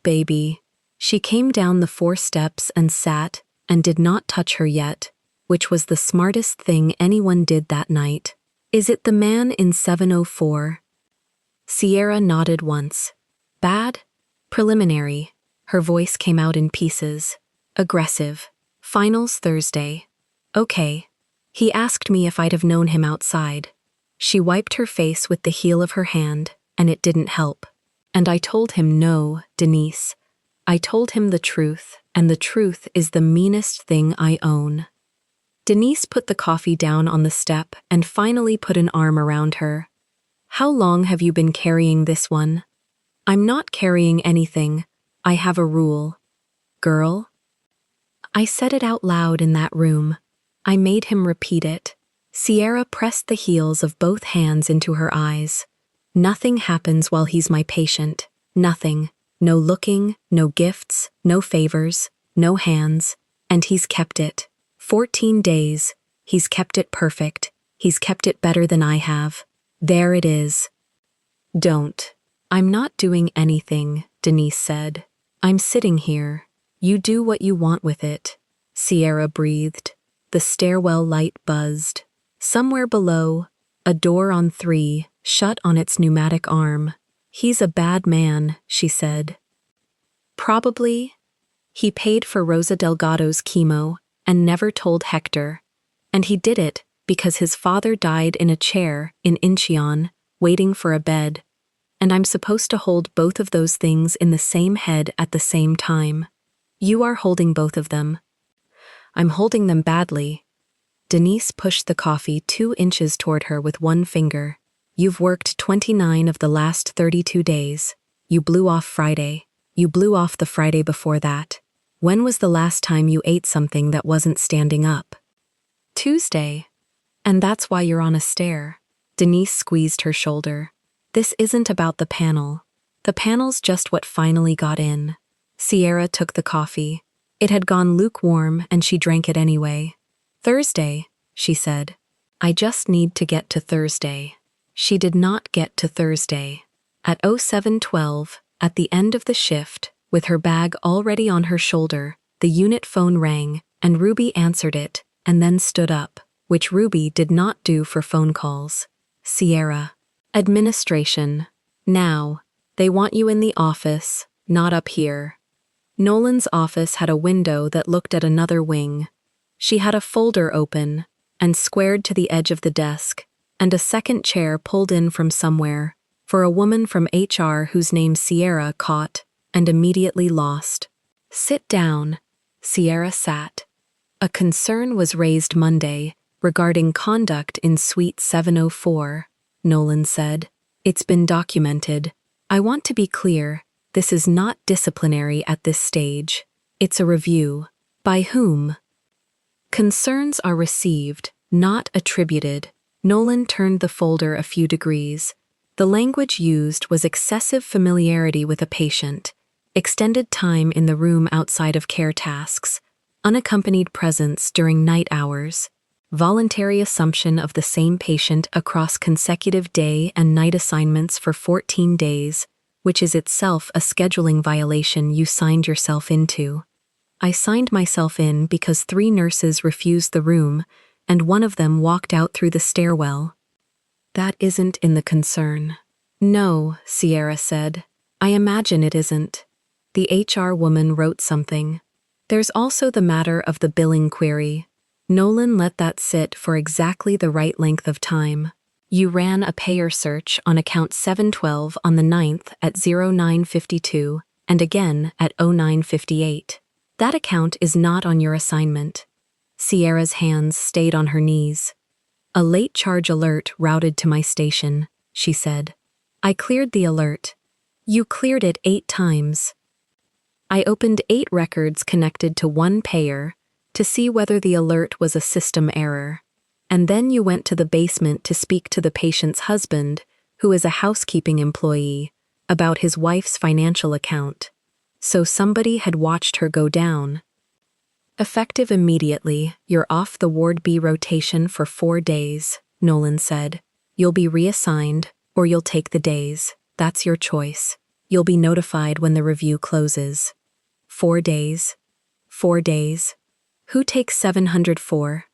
baby." She came down the 4 steps and sat, and did not touch her yet, which was the smartest thing anyone did that night. "Is it the man in 704? Sierra nodded once. "Bad? Preliminary." Her voice came out in pieces. "Aggressive. Finals Thursday." "Okay." "He asked me if I'd have known him outside." She wiped her face with the heel of her hand, and it didn't help. "And I told him no, Denise. I told him the truth, and the truth is the meanest thing I own." Denise put the coffee down on the step and finally put an arm around her. "How long have you been carrying this one?" "I'm not carrying anything. I have a rule." "Girl?" I said it out loud in that room. I made him repeat it. Sierra pressed the heels of both hands into her eyes. "Nothing happens while he's my patient. Nothing. No looking, no gifts, no favors, no hands. And he's kept it. 14 days. He's kept it perfect. He's kept it better than I have. There it is." "Don't." "I'm not doing anything," Denise said. "I'm sitting here. You do what you want with it." Sierra breathed. The stairwell light buzzed. Somewhere below, a door on 3 shut on its pneumatic arm. "He's a bad man," she said. "Probably." He paid for Rosa Delgado's chemo and never told Hector. And he did it because his father died in a chair in Incheon, waiting for a bed. And I'm supposed to hold both of those things in the same head at the same time. You are holding both of them. I'm holding them badly. Denise pushed the coffee 2 inches toward her with one finger. You've worked 29 of the last 32 days. You blew off Friday. You blew off the Friday before that. When was the last time you ate something that wasn't standing up? Tuesday. And that's why you're on a stair. Denise squeezed her shoulder. This isn't about the panel. The panel's just what finally got in. Sierra took the coffee. It had gone lukewarm and she drank it anyway. Thursday, she said. I just need to get to Thursday. She did not get to Thursday. At 07:12, at the end of the shift, with her bag already on her shoulder, the unit phone rang, and Ruby answered it, and then stood up, which Ruby did not do for phone calls. Sierra. Administration. Now. They want you in the office, not up here. Nolan's office had a window that looked at another wing. She had a folder open, and squared to the edge of the desk, and a second chair pulled in from somewhere, for a woman from HR whose name Sierra caught, and immediately lost. Sit down. Sierra sat. A concern was raised Monday regarding conduct in Suite 704, Nolan said. It's been documented. I want to be clear, this is not disciplinary at this stage. It's a review. By whom? Concerns are received, not attributed. Nolan turned the folder a few degrees. The language used was excessive familiarity with a patient, extended time in the room outside of care tasks, unaccompanied presence during night hours, voluntary assumption of the same patient across consecutive day and night assignments for 14 days, which is itself a scheduling violation you signed yourself into. I signed myself in because 3 nurses refused the room, and one of them walked out through the stairwell. That isn't in the concern. No, Sierra said. I imagine it isn't. The HR woman wrote something. There's also the matter of the billing query. Nolan let that sit for exactly the right length of time. You ran a payer search on account 712 on the 9th at 0952 and again at 0958. That account is not on your assignment. Sierra's hands stayed on her knees. A late charge alert routed to my station, she said. I cleared the alert. You cleared it 8 times. I opened 8 records connected to one payer to see whether the alert was a system error. And then you went to the basement to speak to the patient's husband, who is a housekeeping employee, about his wife's financial account. So somebody had watched her go down. Effective immediately, you're off the Ward B rotation for 4 days, Nolan said. You'll be reassigned, or you'll take the days. That's your choice. You'll be notified when the review closes. 4 days. 4 days. Who takes 704?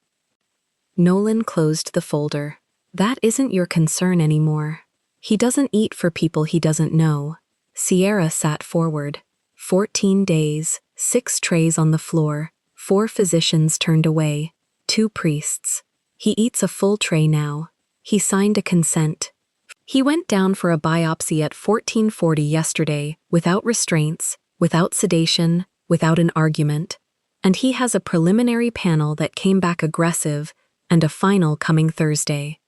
Nolan closed the folder. That isn't your concern anymore. He doesn't eat for people he doesn't know. Sierra sat forward. 14 days, 6 trays on the floor, 4 physicians turned away, 2 priests. He eats a full tray now. He signed a consent. He went down for a biopsy at 1440 yesterday, without restraints, without sedation, without an argument. And he has a preliminary panel that came back aggressive, and a final coming Thursday.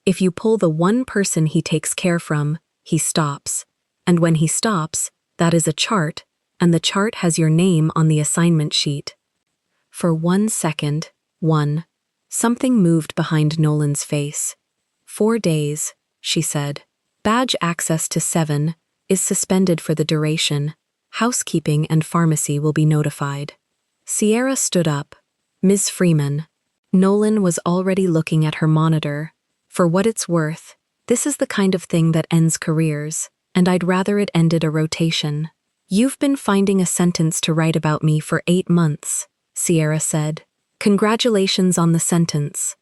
If you pull the one person he takes care from, he stops. And when he stops, that is a chart, and the chart has your name on the assignment sheet. For 1 second, something moved behind Nolan's face. 4 days, she said. Badge access to 7 is suspended for the duration. Housekeeping and pharmacy will be notified. Sierra stood up. Ms. Freeman. Nolan was already looking at her monitor. For what it's worth, this is the kind of thing that ends careers, and I'd rather it ended a rotation. You've been finding a sentence to write about me for 8 months, Sierra said. Congratulations on the sentence.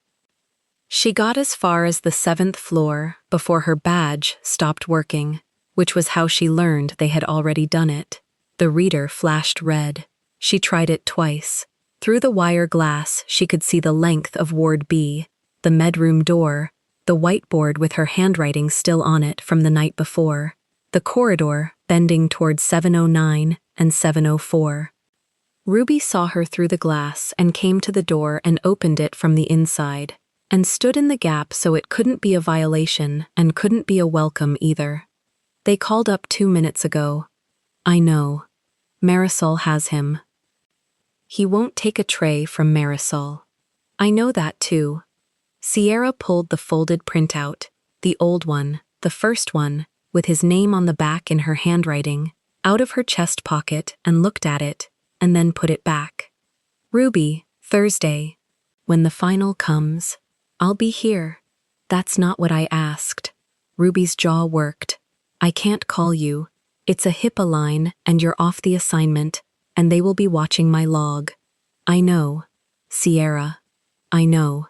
She got as far as the 7th floor before her badge stopped working, which was how she learned they had already done it. The reader flashed red. She tried it twice. Through the wire glass, she could see the length of Ward B, the medroom door, the whiteboard with her handwriting still on it from the night before, the corridor bending towards 709 and 704. Ruby saw her through the glass and came to the door and opened it from the inside, and stood in the gap so it couldn't be a violation and couldn't be a welcome either. They called up 2 minutes ago. I know. Marisol has him. He won't take a tray from Marisol. I know that too. Sierra pulled the folded printout, the old one, the first one, with his name on the back in her handwriting, out of her chest pocket and looked at it, and then put it back. Ruby, Thursday. When the final comes, I'll be here. That's not what I asked. Ruby's jaw worked. I can't call you. It's a HIPAA line and you're off the assignment, and they will be watching my log. I know. Sierra. I know.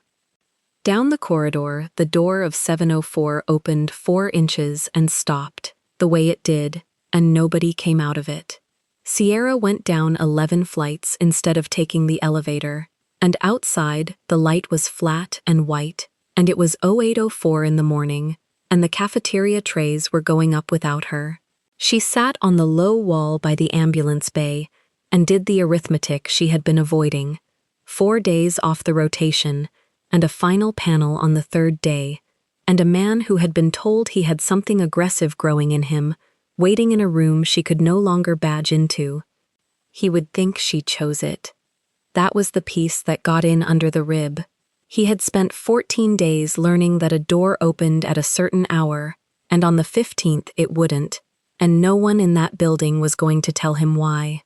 Down the corridor, the door of 704 opened 4 inches and stopped, the way it did, and nobody came out of it. Sierra went down 11 flights instead of taking the elevator, and outside, the light was flat and white, and it was 0804 in the morning, and the cafeteria trays were going up without her. She sat on the low wall by the ambulance bay and did the arithmetic she had been avoiding. 4 days off the rotation, and a final panel on the 3rd day, and a man who had been told he had something aggressive growing in him, waiting in a room she could no longer badge into. He would think she chose it. That was the piece that got in under the rib. He had spent 14 days learning that a door opened at a certain hour, and on the 15th it wouldn't, and no one in that building was going to tell him why.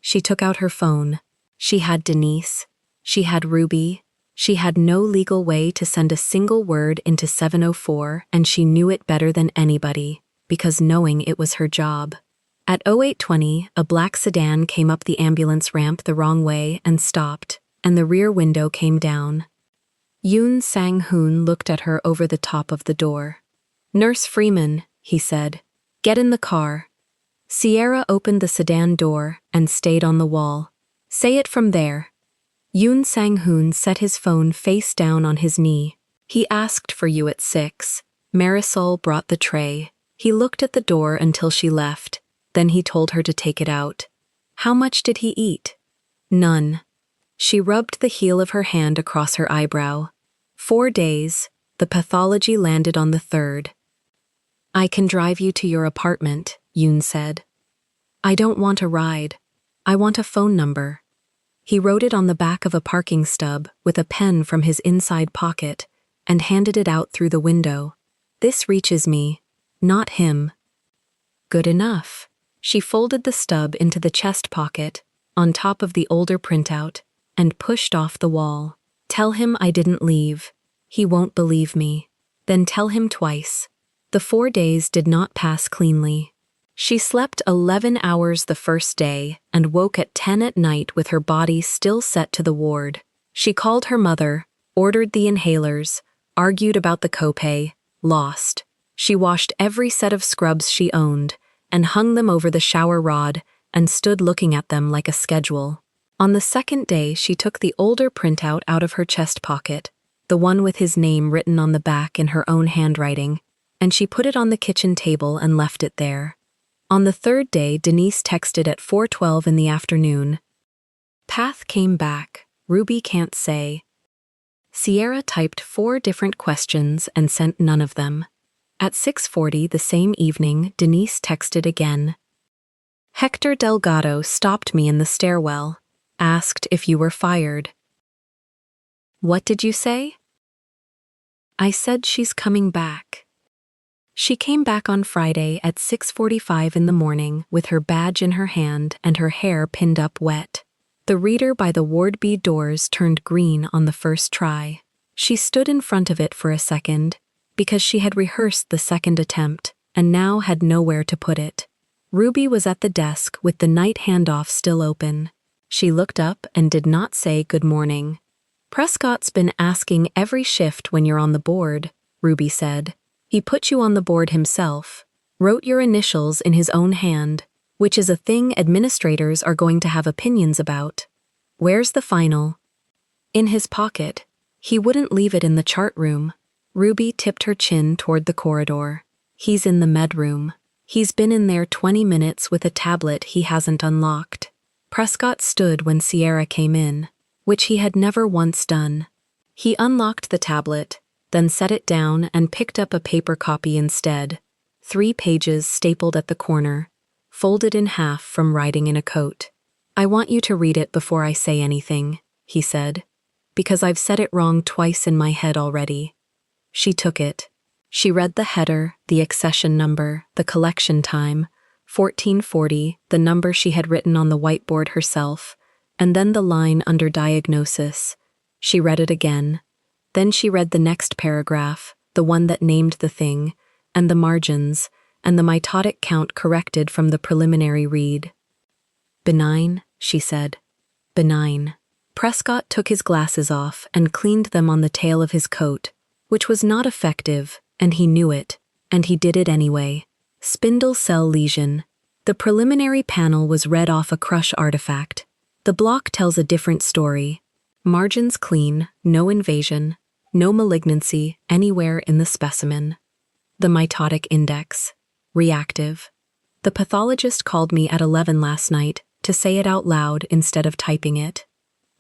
She took out her phone. She had Denise. She had Ruby. She had no legal way to send a single word into 704, and she knew it better than anybody, because knowing it was her job. At 0820, a black sedan came up the ambulance ramp the wrong way and stopped, and the rear window came down. Yoon Sang-hoon looked at her over the top of the door. Nurse Freeman, he said. Get in the car. Sierra opened the sedan door and stayed on the wall. Say it from there. Yoon Sang-hoon set his phone face down on his knee. He asked for you at 6. Marisol brought the tray. He looked at the door until she left. Then he told her to take it out. How much did he eat? None. She rubbed the heel of her hand across her eyebrow. 4 days. The pathology landed on the 3rd. I can drive you to your apartment, Yoon said. I don't want a ride. I want a phone number. He wrote it on the back of a parking stub with a pen from his inside pocket and handed it out through the window. This reaches me, not him. Good enough. She folded the stub into the chest pocket, on top of the older printout, and pushed off the wall. Tell him I didn't leave. He won't believe me. Then tell him twice. The 4 days did not pass cleanly. She slept 11 hours the first day and woke at 10 at night with her body still set to the ward. She called her mother, ordered the inhalers, argued about the copay, lost. She washed every set of scrubs she owned and hung them over the shower rod and stood looking at them like a schedule. On the 2nd day, she took the older printout out of her chest pocket, the one with his name written on the back in her own handwriting, and she put it on the kitchen table and left it there. On the 3rd day, Denise texted at 4:12 in the afternoon. Path came back. Ruby can't say. Sierra typed 4 different questions and sent none of them. At 6:40 the same evening, Denise texted again. Hector Delgado stopped me in the stairwell, asked if you were fired. What did you say? I said she's coming back. She came back on Friday at 6:45 in the morning with her badge in her hand and her hair pinned up wet. The reader by the Ward B doors turned green on the first try. She stood in front of it for a second, because she had rehearsed the second attempt and now had nowhere to put it. Ruby was at the desk with the night handoff still open. She looked up and did not say good morning. Prescott's been asking every shift when you're on the board, Ruby said. He put you on the board himself, wrote your initials in his own hand, which is a thing administrators are going to have opinions about. Where's the final? In his pocket. He wouldn't leave it in the chart room. Ruby tipped her chin toward the corridor. He's in the med room. He's been in there 20 minutes with a tablet he hasn't unlocked. Prescott stood when Sierra came in, which he had never once done. He unlocked the tablet, then set it down and picked up a paper copy instead, 3 pages stapled at the corner, folded in half from writing in a coat. I want you to read it before I say anything, he said, because I've said it wrong twice in my head already. She took it. She read the header, the accession number, the collection time, 1440, the number she had written on the whiteboard herself, and then the line under diagnosis. She read it again. Then she read the next paragraph, the one that named the thing, and the margins, and the mitotic count corrected from the preliminary read. Benign, she said. Benign. Prescott took his glasses off and cleaned them on the tail of his coat, which was not effective, and he knew it, and he did it anyway. Spindle cell lesion. The preliminary panel was read off a crush artifact. The block tells a different story. Margins clean, no invasion, no malignancy anywhere in the specimen. The mitotic index. Reactive. The pathologist called me at 11 last night to say it out loud instead of typing it.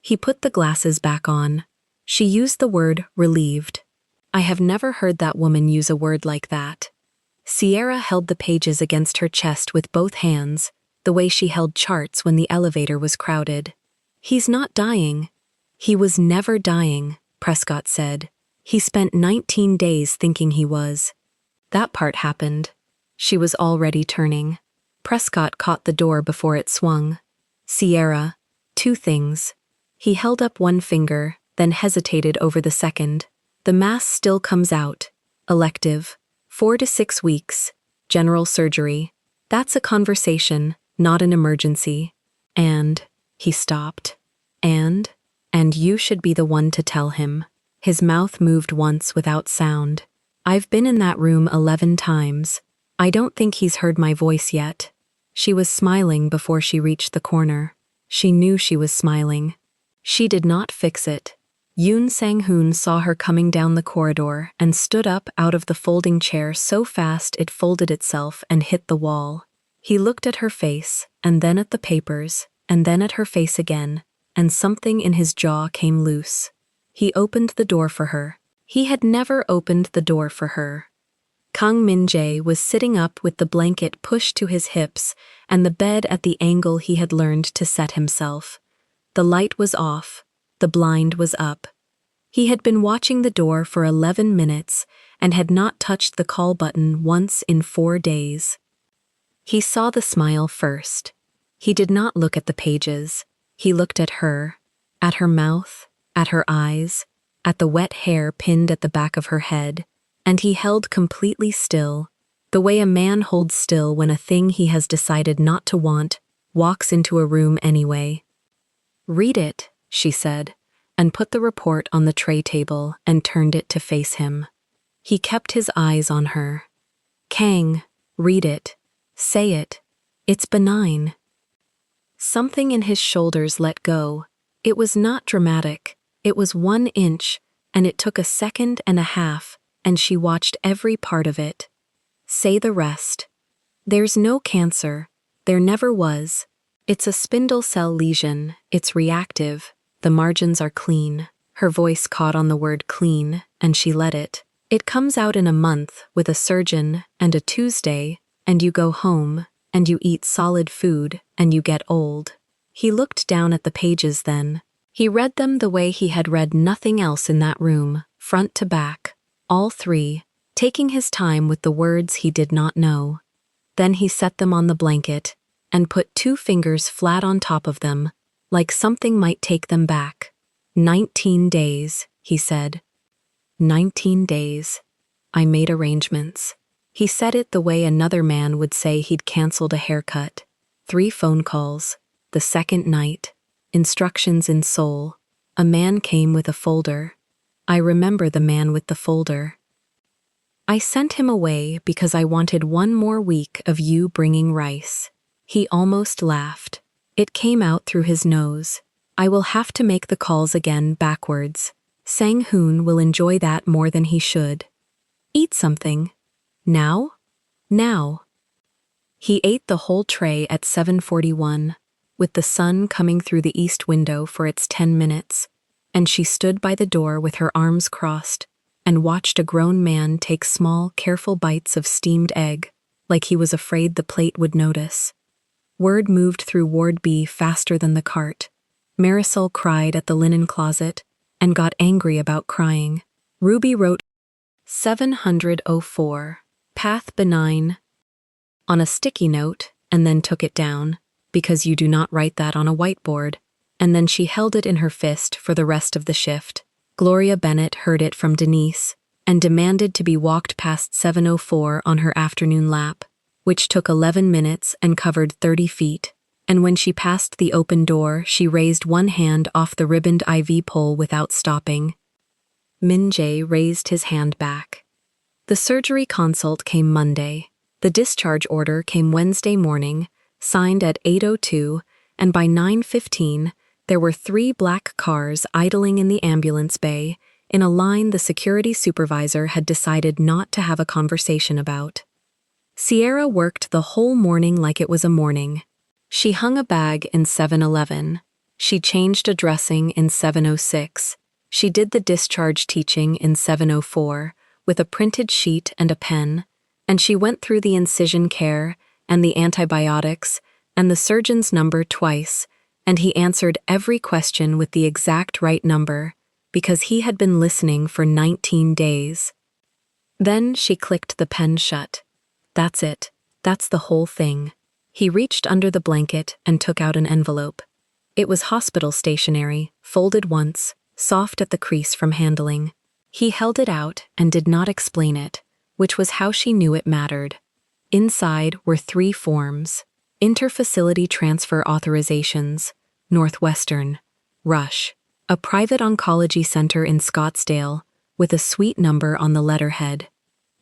He put the glasses back on. She used the word relieved. I have never heard that woman use a word like that. Sierra held the pages against her chest with both hands, the way she held charts when the elevator was crowded. He's not dying. He was never dying, Prescott said. He spent 19 days thinking he was. That part happened. She was already turning. Prescott caught the door before it swung. Sierra, 2 things. He held up one finger, then hesitated over the second. The mass still comes out. Elective. 4 to 6 weeks. General surgery. That's a conversation, not an emergency. And, he stopped. And you should be the one to tell him. His mouth moved once without sound. I've been in that room 11 times. I don't think he's heard my voice yet. She was smiling before she reached the corner. She knew she was smiling. She did not fix it. Yoon Sang-hoon saw her coming down the corridor and stood up out of the folding chair so fast it folded itself and hit the wall. He looked at her face, and then at the papers, and then at her face again, and something in his jaw came loose. He opened the door for her. He had never opened the door for her. Kang Min-jae was sitting up with the blanket pushed to his hips and the bed at the angle he had learned to set himself. The light was off. The blind was up. He had been watching the door for 11 minutes and had not touched the call button once in 4 days. He saw the smile first. He did not look at the pages. He looked at her mouth, at her eyes, at the wet hair pinned at the back of her head, and he held completely still, the way a man holds still when a thing he has decided not to want walks into a room anyway. "Read it," she said, and put the report on the tray table and turned it to face him. He kept his eyes on her. "Kang, read it. Say it. It's benign." Something in his shoulders let go. It was not dramatic. It was 1 inch, and it took a second and a half, and she watched every part of it. "Say the rest. There's no cancer. There never was. It's a spindle cell lesion. It's reactive. The margins are clean." Her voice caught on the word clean, and she let it. "It comes out in a month with a surgeon and a Tuesday, and you go home, and you eat solid food, and you get old." He looked down at the pages then. He read them the way he had read nothing else in that room, front to back, all 3, taking his time with the words he did not know. Then he set them on the blanket and put 2 fingers flat on top of them, like something might take them back. 19 days, he said. 19 days. I made arrangements. He said it the way another man would say he'd canceled a haircut. 3 phone calls. The second night. Instructions in Seoul. A man came with a folder. I remember the man with the folder. I sent him away because I wanted 1 more week of you bringing rice. He almost laughed. It came out through his nose. I will have to make the calls again backwards. Sang-hoon will enjoy that more than he should. Eat something. Now? Now. He ate the whole tray at 7:41, with the sun coming through the east window for its 10 minutes, and she stood by the door with her arms crossed and watched a grown man take small, careful bites of steamed egg, like he was afraid the plate would notice. Word moved through Ward B faster than the cart. Marisol cried at the linen closet and got angry about crying. Ruby wrote 704, path benign, on a sticky note and then took it down, because you do not write that on a whiteboard, and then she held it in her fist for the rest of the shift. Gloria Bennett heard it from Denise and demanded to be walked past 704 on her afternoon lap, which took 11 minutes and covered 30 feet, and when she passed the open door, she raised one hand off the ribboned IV pole without stopping. Min-jae raised his hand back. The surgery consult came Monday. The discharge order came Wednesday morning, signed at 8:02, and by 9:15, there were 3 black cars idling in the ambulance bay, in a line the security supervisor had decided not to have a conversation about. Sierra worked the whole morning like it was a morning. She hung a bag in 7-Eleven. She changed a dressing in 7:06. She did the discharge teaching in 7:04 with a printed sheet and a pen, and she went through the incision care and the antibiotics and the surgeon's number twice, and he answered every question with the exact right number, because he had been listening for 19 days. Then she clicked the pen shut. That's it. That's the whole thing. He reached under the blanket and took out an envelope. It was hospital stationery, folded once, soft at the crease from handling. He held it out and did not explain it, which was how she knew it mattered. Inside were 3 forms: interfacility transfer authorizations, Northwestern, Rush, a private oncology center in Scottsdale, with a suite number on the letterhead.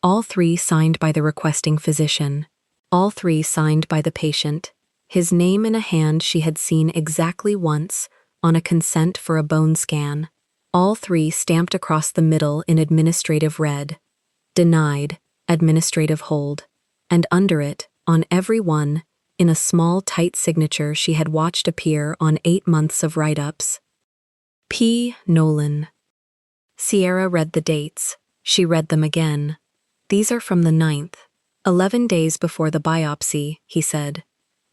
All 3 signed by the requesting physician. All 3 signed by the patient, his name in a hand she had seen exactly once on a consent for a bone scan. all three stamped across the middle in administrative red. Denied, administrative hold. And under it, on every one, in a small tight signature she had watched appear on 8 months of write-ups. P. Nolan. Sierra read the dates. She read them again. These are from the 9th. 11 days before the biopsy, he said.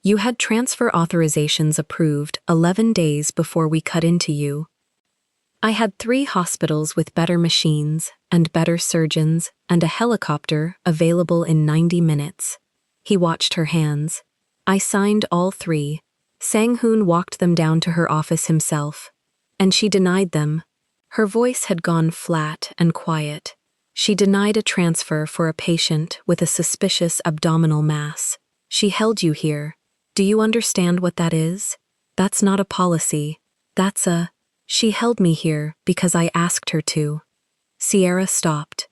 You had transfer authorizations approved 11 days before we cut into you. I had 3 hospitals with better machines and better surgeons and a helicopter available in 90 minutes. He watched her hands. I signed all 3. Sang-hoon walked them down to her office himself. And she denied them. Her voice had gone flat and quiet. She denied a transfer for a patient with a suspicious abdominal mass. She held you here. Do you understand what that is? That's not a policy. That's a... She held me here because I asked her to. Sierra stopped.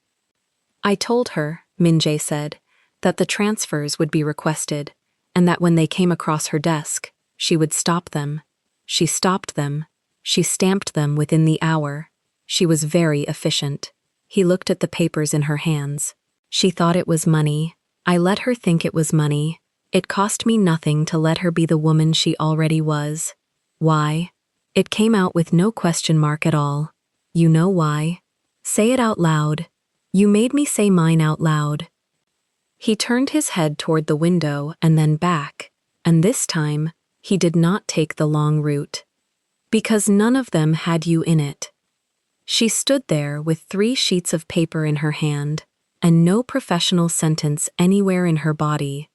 I told her, Min-jae said, that the transfers would be requested, and that when they came across her desk, she would stop them. She stopped them. She stamped them within the hour. She was very efficient. He looked at the papers in her hands. She thought it was money. I let her think it was money. It cost me nothing to let her be the woman she already was. Why? It came out with no question mark at all. You know why? Say it out loud. You made me say mine out loud. He turned his head toward the window and then back, and this time, he did not take the long route. Because none of them had you in it. She stood there with 3 sheets of paper in her hand, and no professional sentence anywhere in her body.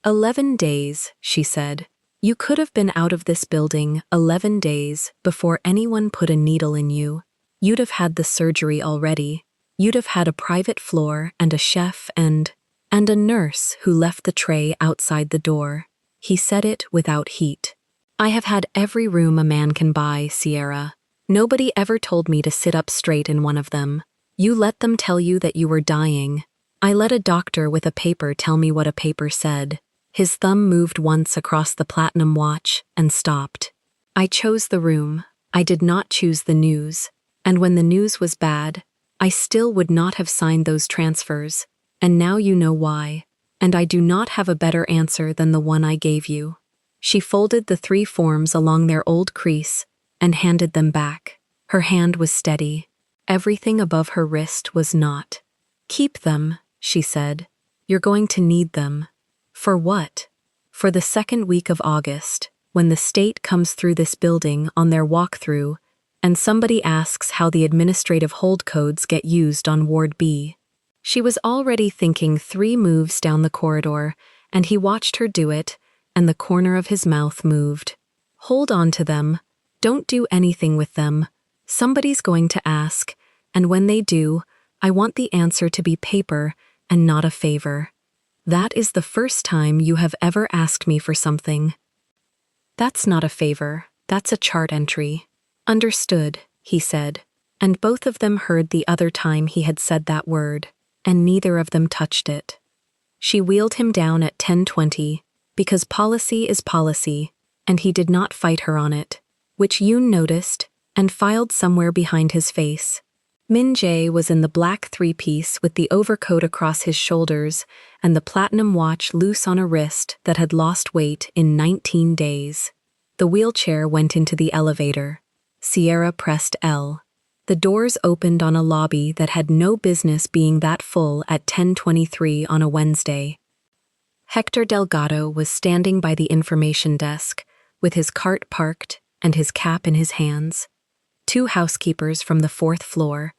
11 days, she said. You could have been out of this building 11 days before anyone put a needle in you. You'd have had the surgery already. You'd have had a private floor and a chef and a nurse who left the tray outside the door. He said it without heat. I have had every room a man can buy, Sierra. Nobody ever told me to sit up straight in one of them. You let them tell you that you were dying. I let a doctor with a paper tell me what a paper said. His thumb moved once across the platinum watch and stopped. I chose the room. I did not choose the news. And when the news was bad, I still would not have signed those transfers. And now you know why. And I do not have a better answer than the one I gave you. She folded the 3 forms along their old crease and handed them back. Her hand was steady. Everything above her wrist was not. Keep them, she said. You're going to need them. For what? For the 2nd week of August, when the state comes through this building on their walkthrough, and somebody asks how the administrative hold codes get used on Ward B. She was already thinking 3 moves down the corridor, and he watched her do it, and the corner of his mouth moved. Hold on to them. Don't do anything with them. Somebody's going to ask, and when they do, I want the answer to be paper and not a favor. That is the first time you have ever asked me for something. That's not a favor, that's a chart entry. Understood, he said, and both of them heard the other time he had said that word, and neither of them touched it. She wheeled him down at 10:20, because policy is policy, and he did not fight her on it, which Yoon noticed and filed somewhere behind his face. Min-jae was in the black 3-piece with the overcoat across his shoulders and the platinum watch loose on a wrist that had lost weight in 19 days. The wheelchair went into the elevator. Sierra pressed L. The doors opened on a lobby that had no business being that full at 10:23 on a Wednesday. Hector Delgado was standing by the information desk, with his cart parked and his cap in his hands. 2 housekeepers from the 4th floor,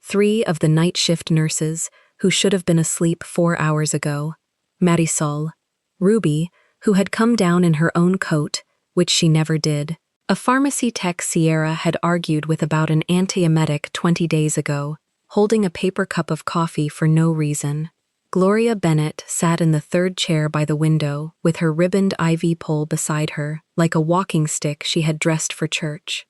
3 of the night shift nurses who should have been asleep 4 hours ago, Marisol, Ruby, who had come down in her own coat, which she never did, a pharmacy tech Sierra had argued with about an antiemetic 20 days ago, holding a paper cup of coffee for no reason. Gloria Bennett sat in the 3rd chair by the window with her ribboned IV pole beside her, like a walking stick she had dressed for church.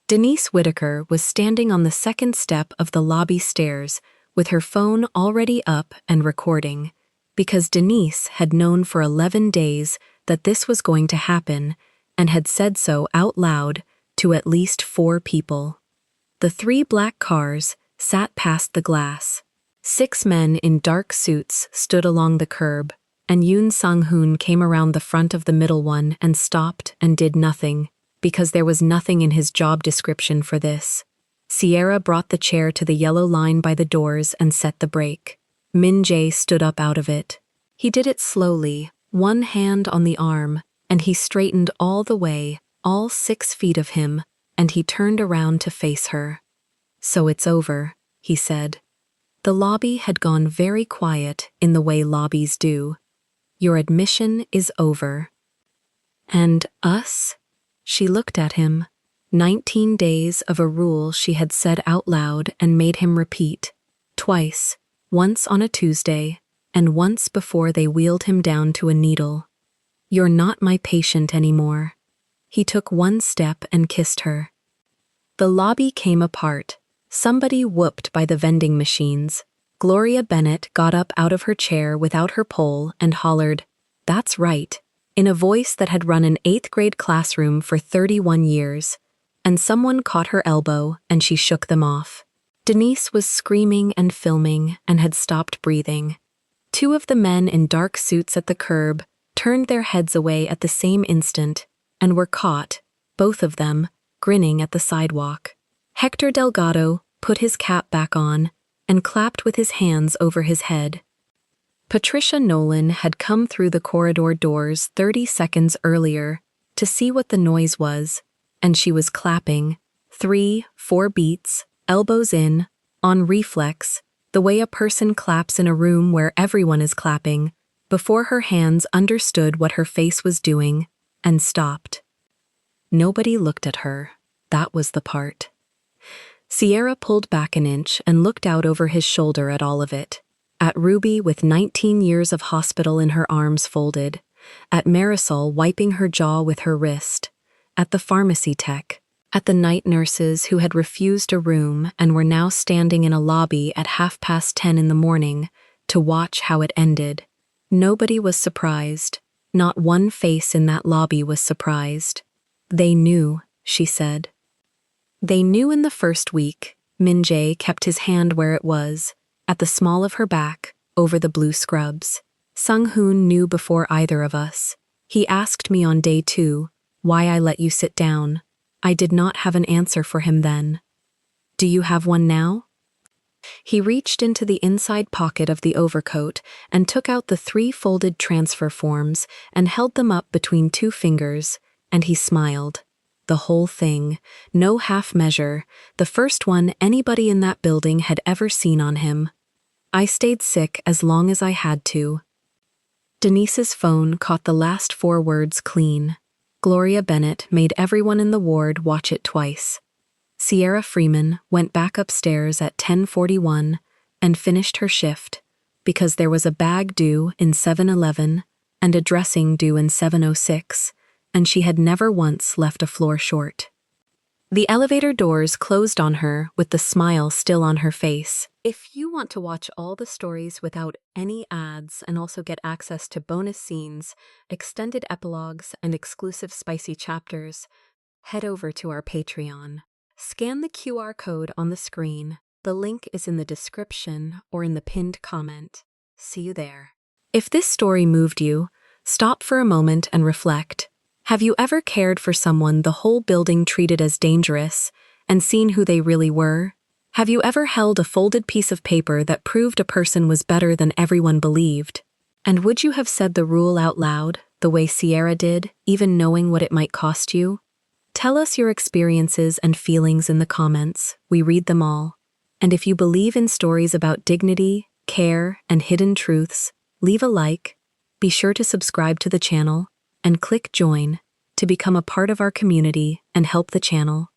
Denise Whitaker was standing on the 2nd step of the lobby stairs with her phone already up and recording, because Denise had known for 11 days that this was going to happen and had said so out loud to at least 4 people. The 3 black cars sat past the glass. 6 men in dark suits stood along the curb, and Yoon Sang-hoon came around the front of the middle one and stopped and did nothing, because there was nothing in his job description for this. Sierra brought the chair to the yellow line by the doors and set the brake. Min Jae stood up out of it. He did it slowly, one hand on the arm, and he straightened all the way, all 6 feet of him, and he turned around to face her. "So it's over," he said. The lobby had gone very quiet in the way lobbies do. "Your admission is over." "And us?" She looked at him. 19 days of a rule she had said out loud and made him repeat. Twice, once on a Tuesday, and once before they wheeled him down to a needle. "You're not my patient anymore." He took one step and kissed her. The lobby came apart. Somebody whooped by the vending machines. Gloria Bennett got up out of her chair without her pole and hollered, "That's right," in a voice that had run an 8th grade classroom for 31 years, and someone caught her elbow and she shook them off. Denise was screaming and filming and had stopped breathing. 2 of the men in dark suits at the curb turned their heads away at the same instant and were caught, both of them, grinning at the sidewalk. Hector Delgado put his cap back on and clapped with his hands over his head. Patricia Nolan had come through the corridor doors 30 seconds earlier to see what the noise was, and she was clapping, 3, 4 beats, elbows in, on reflex, the way a person claps in a room where everyone is clapping, before her hands understood what her face was doing, and stopped. Nobody looked at her. That was the part. Sierra pulled back an inch and looked out over his shoulder at all of it. At Ruby with 19 years of hospital in her arms folded. At Marisol wiping her jaw with her wrist. At the pharmacy tech. At the night nurses who had refused a room and were now standing in a lobby at 10:30 in the morning to watch how it ended. Nobody was surprised. Not one face in that lobby was surprised. "They knew," she said. They knew in the first week. Min Jae kept his hand where it was, at the small of her back, over the blue scrubs. Sang-hoon knew before either of us. He asked me on day 2, why I let you sit down. I did not have an answer for him then. "Do you have one now?" He reached into the inside pocket of the overcoat and took out the 3 folded transfer forms and held them up between 2 fingers, and he smiled. The whole thing, no half measure, the first one anybody in that building had ever seen on him. I stayed sick as long as I had to. Denise's phone caught the last 4 words clean. Gloria Bennett made everyone in the ward watch it twice. Sierra Freeman went back upstairs at 10:41 and finished her shift, because there was a bag due in 7:11 and a dressing due in 7:06, and she had never once left a floor short. The elevator doors closed on her with the smile still on her face. If you want to watch all the stories without any ads and also get access to bonus scenes, extended epilogues, and exclusive spicy chapters, head over to our Patreon. Scan the QR code on the screen. The link is in the description or in the pinned comment. See you there. If this story moved you, stop for a moment and reflect. Have you ever cared for someone the whole building treated as dangerous and seen who they really were? Have you ever held a folded piece of paper that proved a person was better than everyone believed? And would you have said the rule out loud, the way Sierra did, even knowing what it might cost you? Tell us your experiences and feelings in the comments. We read them all. And if you believe in stories about dignity, care, and hidden truths, leave a like, be sure to subscribe to the channel, and click join to become a part of our community and help the channel